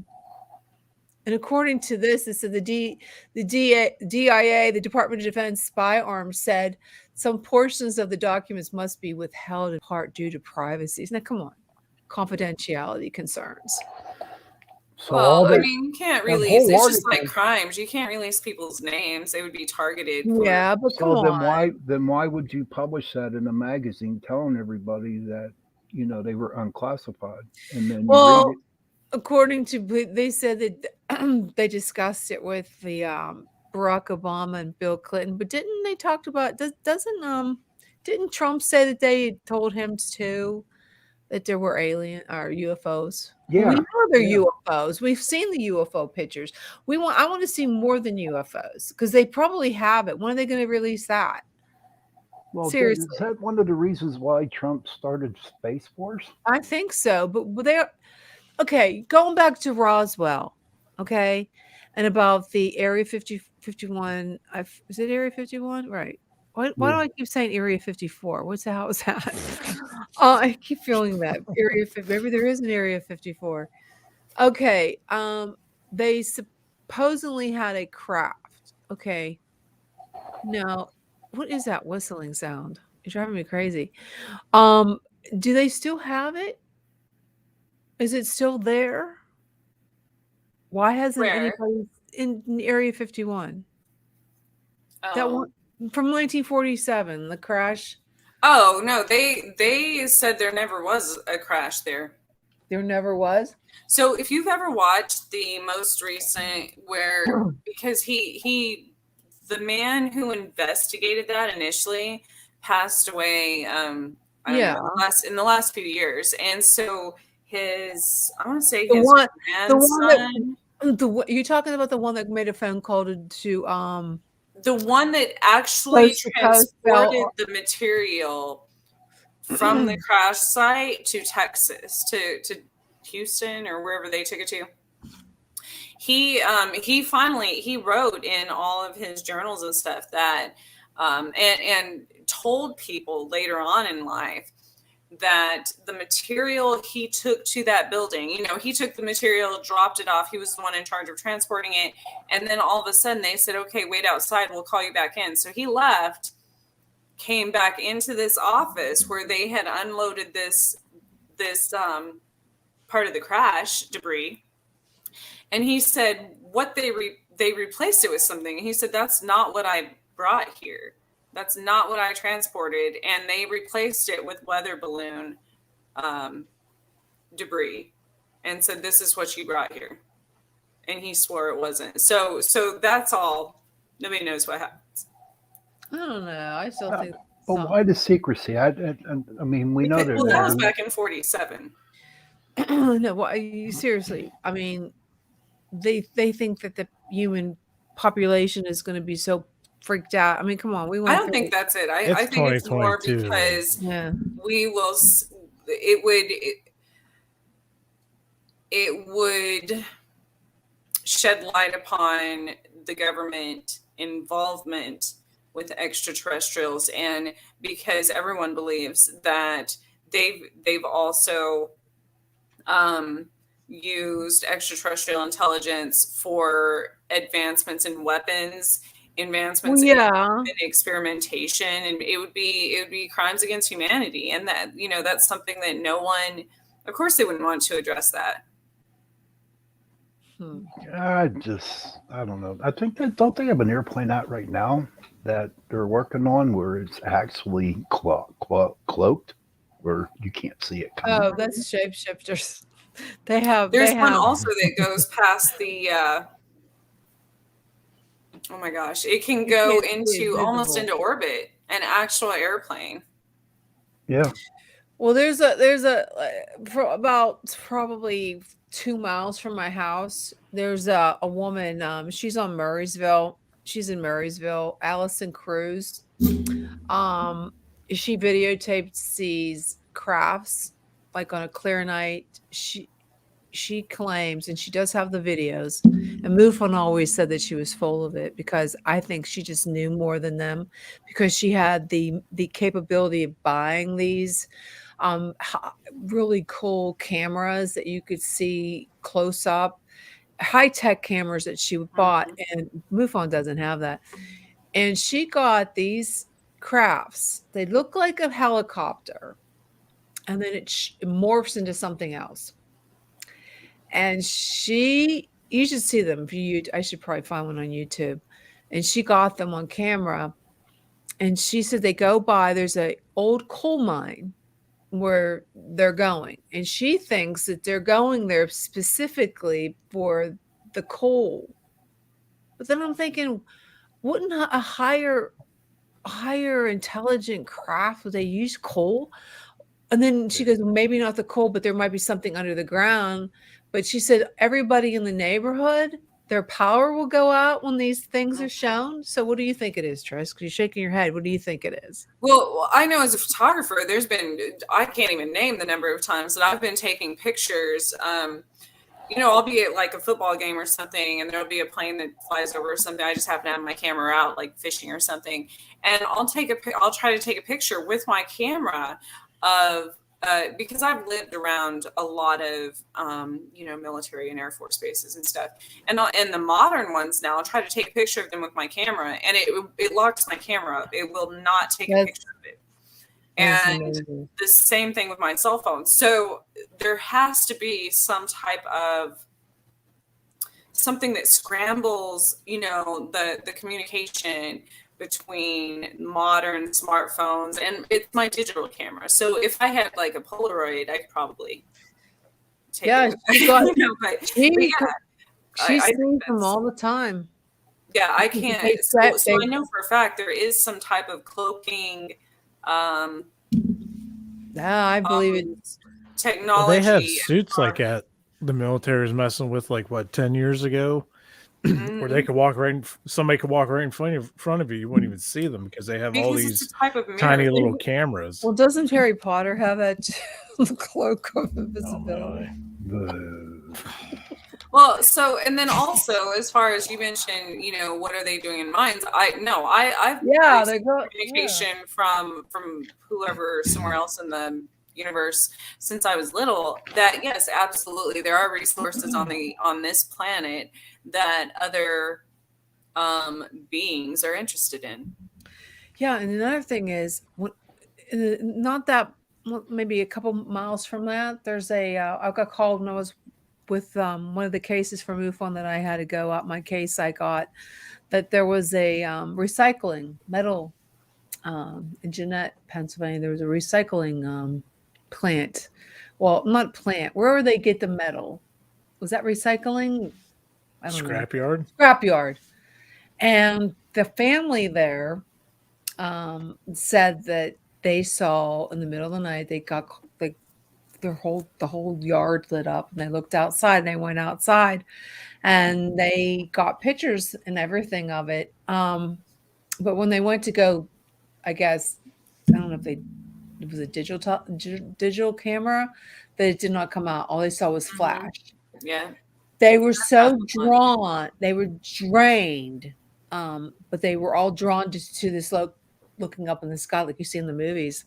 And according to this, it said the DIA, the Department of Defense spy arm, said some portions of the documents must be withheld in part due to privacy. Now, come on, confidentiality concerns. So Well, you can't release. whole It's just like article- crimes. You can't release people's names; they would be targeted. Yeah, but come So on. then why would you publish that in a magazine telling everybody that they were unclassified? And then you Well, read it. according to they said that they discussed it with the Barack Obama and Bill Clinton, but didn't they talk about didn't Trump say that they told him too that there were alien or UFOs? Yeah, we know they're yeah. UFOs. We've seen the UFO pictures. I want to see more than UFOs because they probably have it. When are they going to release that? Well, Seriously. is that one of the reasons why Trump started Space Force? I think so, but they're okay. Going back to Roswell, okay, and about the Area 51. Is it Area 51? Right. Why do I keep saying Area 54? What's the hell is that? I keep feeling that Area 50. Maybe there is an Area 54. Okay. They supposedly had a craft. Okay. Now, what is that whistling sound? You're driving me crazy. Do they still have it? Is it still there? Why hasn't Where? anybody in Area 51? That Oh. one from 1947, the crash. Oh no, they said there never was a crash there. There never was. So if you've ever watched the most recent because the man who investigated that initially passed away in the last few years. And so I want to say his grandson. You're talking about the one that made a phone call to the one that actually Coast to coast transported the material from the crash site to Texas, to Houston or wherever they took it to. He wrote in all of his journals and stuff that and told people later on in life that the material he took to that building, he took the material, dropped it off. He was the one in charge of transporting it. And then all of a sudden they said, okay, wait outside. We'll call you back in. So he left, came back into this office where they had unloaded this part of the crash debris. And he said, what they replaced it with something. And he said, that's not what I brought here. That's not what I transported. And they replaced it with weather balloon debris and said, this is what you brought here. And he swore it wasn't. So that's all. Nobody knows what happens. I don't know. I still think. But why the secrecy? I mean, we know Well, that was back in 47. No, well, seriously. I mean, they think that the human population is going to be so freaked out. I mean, come on. I don't think that's it. I think it's more because we will. It would shed light upon the government involvement with extraterrestrials, and because everyone believes that they've also used extraterrestrial intelligence for advancements in weapons, advancements in experimentation, and it would be crimes against humanity, and that that's something that no one, of course, they wouldn't want to address that. I don't know. I think don't they have an airplane out right now that they're working on where it's actually cloaked, where you can't see it coming? Oh, that's shapeshifters. There's one also that goes past the. Oh my gosh! It can go into almost into orbit, an actual airplane. Yeah. Well, there's for about probably 2 miles from my house. There's a woman. She's on Murraysville. She's in Murraysville. Allison Cruz. She videotaped these crafts like on a clear night. She claims, and she does have the videos, and MUFON always said that she was full of it, because I think she just knew more than them, because she had the capability of buying these really cool cameras that you could see close up, high-tech cameras that she bought, and MUFON doesn't have that. And she got these crafts. They look like a helicopter, and then it morphs into something else. And you should see them. I should probably find one on YouTube. And she got them on camera. And she said they go by, there's an old coal mine where they're going. And she thinks that they're going there specifically for the coal. But then I'm thinking, wouldn't a higher intelligent craft, would they use coal? And then she goes, maybe not the coal, but there might be something under the ground. But she said everybody in the neighborhood, their power will go out when these things are shown. So what do you think it is, Tris? Because you're shaking your head. What do you think it is? Well, I know as a photographer, I can't even name the number of times that I've been taking pictures. I'll be at like a football game or something, and there'll be a plane that flies over or something. I just happen to have my camera out, like fishing or something. And I'll try to take a picture with my camera of, because I've lived around a lot of, military and Air Force bases and stuff. And the modern ones now, I'll try to take a picture of them with my camera, and it locks my camera up. It will not take a picture of it. And the same thing with my cell phone. So there has to be some type of something that scrambles, the communication between modern smartphones, and it's my digital camera. So if I had like a Polaroid, I could probably take it. She sees them all the time. Yeah, I can't. So I know for a fact there is some type of cloaking. I believe it. Technology. Well, they have suits like that. The military is messing with 10 years ago. Where they could somebody could walk right in front of you. You wouldn't even see them because they have all these tiny little cameras. Well, doesn't Harry Potter have that cloak of invisibility? Well, so, and then also, as far as you mentioned, what are they doing in mines? I've communication from whoever somewhere else in the universe since I was little. That yes, absolutely, there are resources on this planet that other beings are interested in. Yeah, and another thing is, not that, maybe a couple miles from that, there's I got called when I was with one of the cases for MUFON that I had to go out my case. I got that there was a recycling metal in Jeanette, Pennsylvania. There was a recycling plant. Well, not plant. Where would they get the metal? Was that recycling? I don't know. Scrapyard. Scrapyard. And the family there said that they saw in the middle of the night, they got like the whole yard lit up, and they looked outside, and they went outside, and they got pictures and everything of it. But when they went to go, I guess, I don't know if it was a digital camera, that it did not come out. All they saw was flash. Yeah. They were so drawn. They were drained. But they were all drawn to this looking up in the sky like you see in the movies.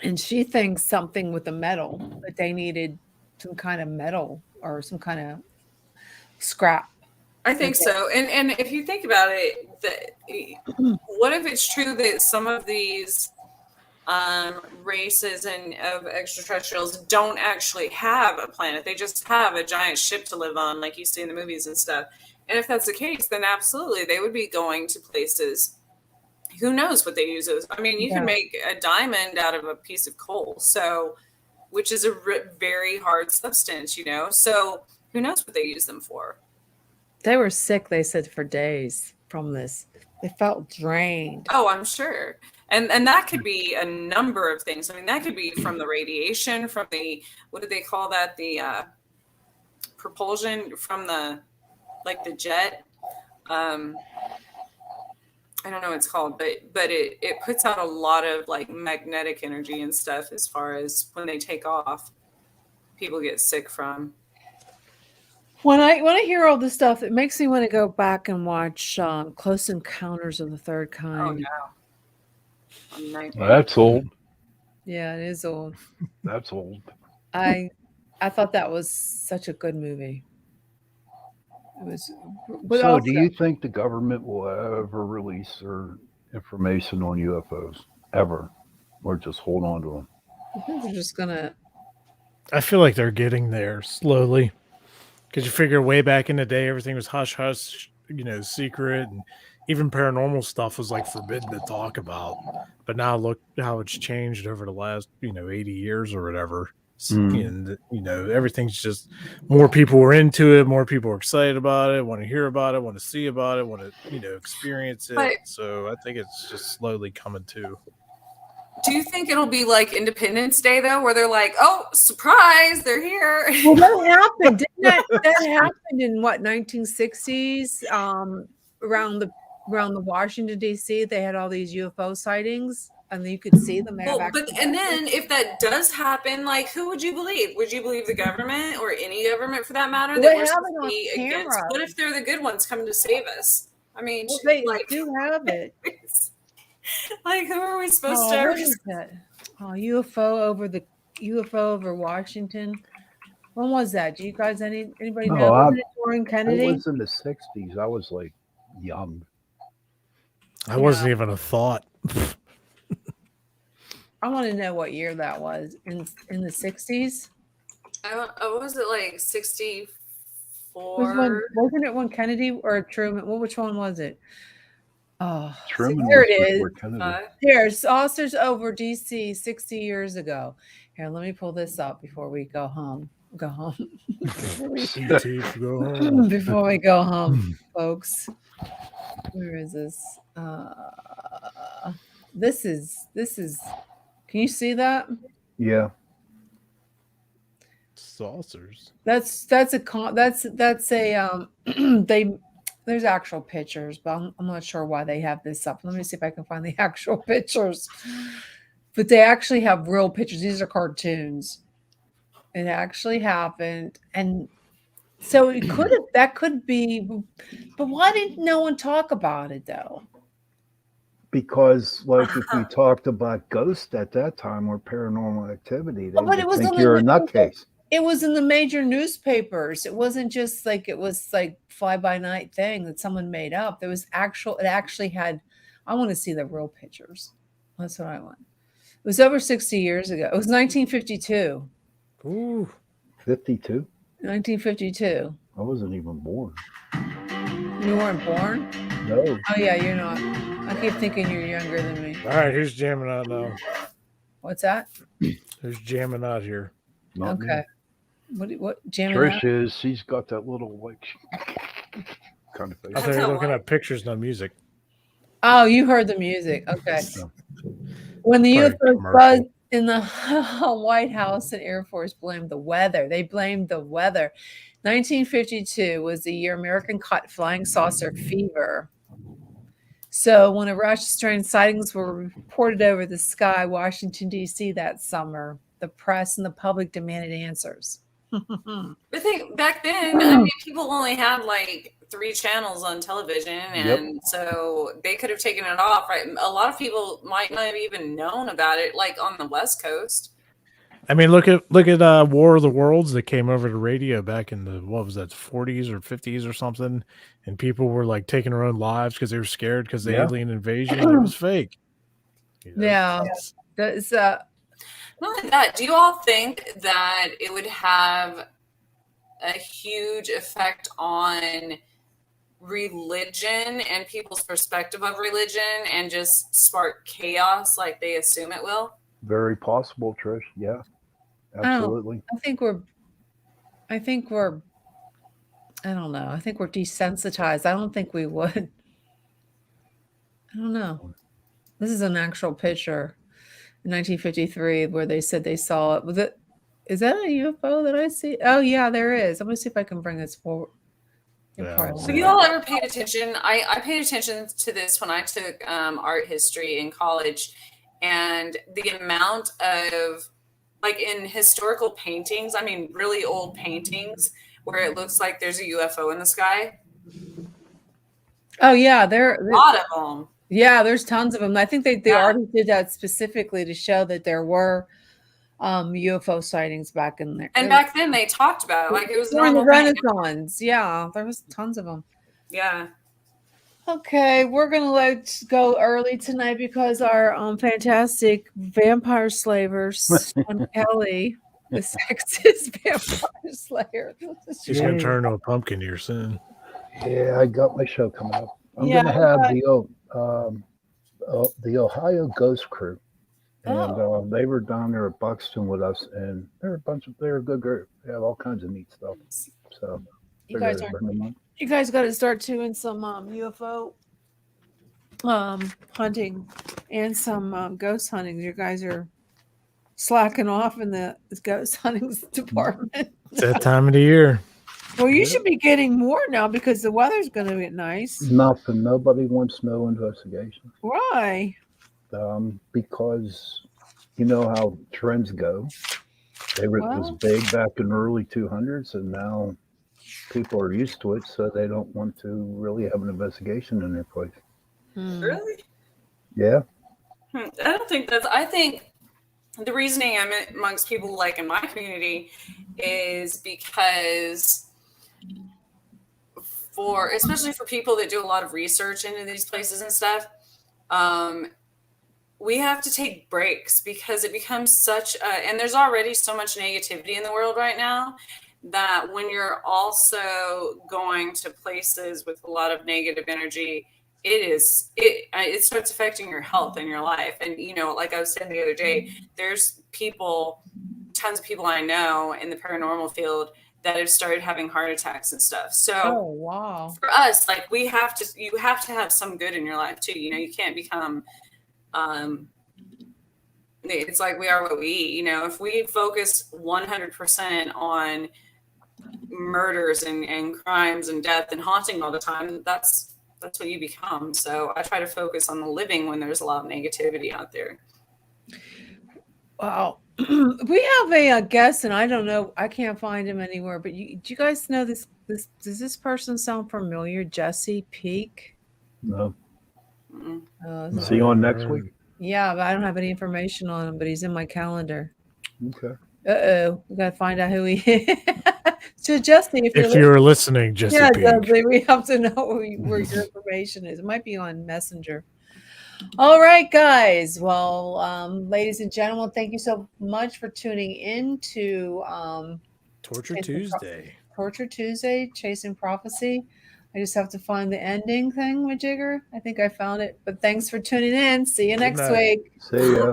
And she thinks something with the metal, that they needed some kind of metal or some kind of scrap. I think so. And if you think about it, what if it's true that some of these races and of extraterrestrials don't actually have a planet? They just have a giant ship to live on, like you see in the movies and stuff. And if that's the case, then absolutely they would be going to places. Who knows what they use those? I mean, you can make a diamond out of a piece of coal, so which is a very hard substance, you know. So who knows what they use them for? They were sick, they said, for days from this. They felt drained. Oh, I'm sure. And that could be a number of things. I mean, that could be from the radiation, from the, what do they call that? The propulsion from the, like the jet. I don't know what it's called, but it puts out a lot of like magnetic energy and stuff as far as when they take off, people get sick from. When I hear all this stuff, it makes me want to go back and watch Close Encounters of the Third Kind. Oh, no. That's old. Yeah, it is old. That's old. I thought that was such a good movie. It was. But So, also, do you think the government will ever release their information on UFOs? Ever? Or just hold on to them? I think they're just gonna. I feel like they're getting there slowly. Because you figure way back in the day, everything was hush hush, you know, secret, and even paranormal stuff was like forbidden to talk about. But now look how it's changed over the last, 80 years or whatever. And, everything's just more people are into it, more people are excited about it, want to hear about it, want to see about it, want to, experience it. But, so I think it's just slowly coming to. Do you think it'll be like Independence Day though, where they're like, "Oh, surprise, they're here"? Well, that happened. Didn't that happened in what 1960s? Around the Washington D.C., they had all these UFO sightings, and you could see them. And then if that does happen, like, who would you believe? Would you believe the government or any government for that matter? That we're supposed to be against? What if they're the good ones coming to save us? I mean, they do have it. Like, who are we supposed to? What is that? Oh, UFO over Washington. When was that? Do you guys anybody know? Was it during Kennedy? It was in the 60s. I was like young. I wasn't even a thought. I want to know what year that was. In the 60s? Was it like 64? Wasn't it when Kennedy or Truman? Which one was it? Oh, Truman. Here it is. Kennedy. Here, saucers over DC 60 years ago. Here, let me pull this up before we go home. Before we go home, folks. Where is this? This is. Can you see that? Yeah. Saucers. That's a they. There's actual pictures, but I'm not sure why they have this up. Let me see if I can find the actual pictures. But they actually have real pictures. These are cartoons. It actually happened, and so that could be. But why didn't no one talk about it though? Because, like, if you talked about ghosts at that time or paranormal activity, they but it was think you're a nutcase. It was in the major newspapers. It wasn't just like it was like fly by night thing that someone made up. There was it actually had. I want to see the real pictures. That's what I want. It was over 60 years ago. It was 1952. Ooh, 52. 1952. I wasn't even born. You weren't born? No. Oh yeah, you're not. I keep thinking you're younger than me. All right, who's jamming out now? What's that? Who's jamming out here? Not me. Okay. What jamming out? Trish is. She's got that little like kind of I face. thought you were looking at pictures, not music. Oh, you heard the music. Okay. No. When the Probably UFO commercial. buzzed in the White House and Air Force blamed the weather. They blamed the weather. 1952 was the year American caught flying saucer fever. So when a rash of strange sightings were reported over the sky, Washington, D.C. that summer, the press and the public demanded answers. But think back then, I mean, people only had like 3 channels on television, and so they could have taken it off, right? A lot of people might not have even known about it, like on the West Coast. I mean, look at War of the Worlds that came over the radio back in the, what was that, 40s or 50s or something, and people were like taking their own lives because they were scared because the alien invasion, and it was fake. You know? Yeah. That's, Not only that, do you all think that it would have a huge effect on religion and people's perspective of religion and just spark chaos like they assume it will? Very possible, Trish. Yeah, absolutely. I think we're I don't know. I think we're desensitized. I don't think we would. I don't know. This is an actual picture in 1953 where they said they saw it. Is that a UFO that I see? Oh yeah, there is. I'm gonna see if I can bring this forward. Yeah. So you all ever paid attention? I paid attention to this when I took art history in college, and the amount of, like, in historical paintings, I mean really old paintings, where it looks like there's a UFO in the sky. Oh yeah, A lot of them. Yeah, there's tons of them. I think they already did that specifically to show that there were UFO sightings back in there. And back then they talked about it like it was during the normal thing. Renaissance. Yeah, there was tons of them. Yeah. Okay, we're gonna let go early tonight because our fantastic vampire slaver, Sean Kelly, the sexist vampire slayer. She's gonna turn into a pumpkin here soon. Yeah, I got my show coming up. I'm Yeah, going to have the Ohio Ghost Crew, and they were down there at Buxton with us, and they're a good group. They have all kinds of neat stuff. So You guys you guys got to start doing some UFO hunting and some ghost hunting. You guys are slacking off in the ghost hunting department. It's that time of the year. Well, you should be getting more now because the weather's going to get nice. Nothing. Nobody wants no investigation. Why? Because you know how trends go. It was big back in the early 200s, and now people are used to it, so they don't want to really have an investigation in their place. Really? Yeah. I don't think that's. I think the reasoning I'm amongst people like in my community is because especially for people that do a lot of research into these places and stuff, we have to take breaks because it becomes such and there's already so much negativity in the world right now that when you're also going to places with a lot of negative energy, it starts affecting your health and your life. And, you know, like I was saying the other day, there's tons of people I know in the paranormal field that have started having heart attacks and stuff. So for us, like you have to have some good in your life too. You know, you can't become, it's like we are what we eat. You know, if we focus 100% on murders and crimes and death and haunting all the time, that's what you become. So I try to focus on the living when there's a lot of negativity out there. Wow. We have a guest, and I don't know, I can't find him anywhere, but do you guys know this? Does this person sound familiar? Jesse Peak? No. See you on next week? Yeah, but I don't have any information on him, but he's in my calendar. Okay. We got to find out who he is. So, Jesse, if you're listening, Jesse Peak. Dudley, we have to know where your information is. It might be on Messenger. All right, guys. Well, ladies and gentlemen, thank you so much for tuning in to Torture Tuesday. Torture Tuesday, Chasing Prophecy. I just have to find the ending thing with Jigger. I think I found it. But thanks for tuning in. See you next night. week. See ya.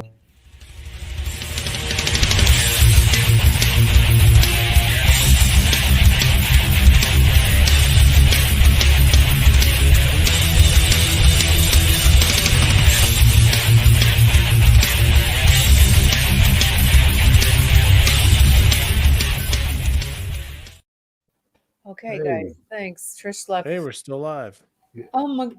Okay, Hey. guys. Thanks. Trish left. Hey, we're still live. Oh my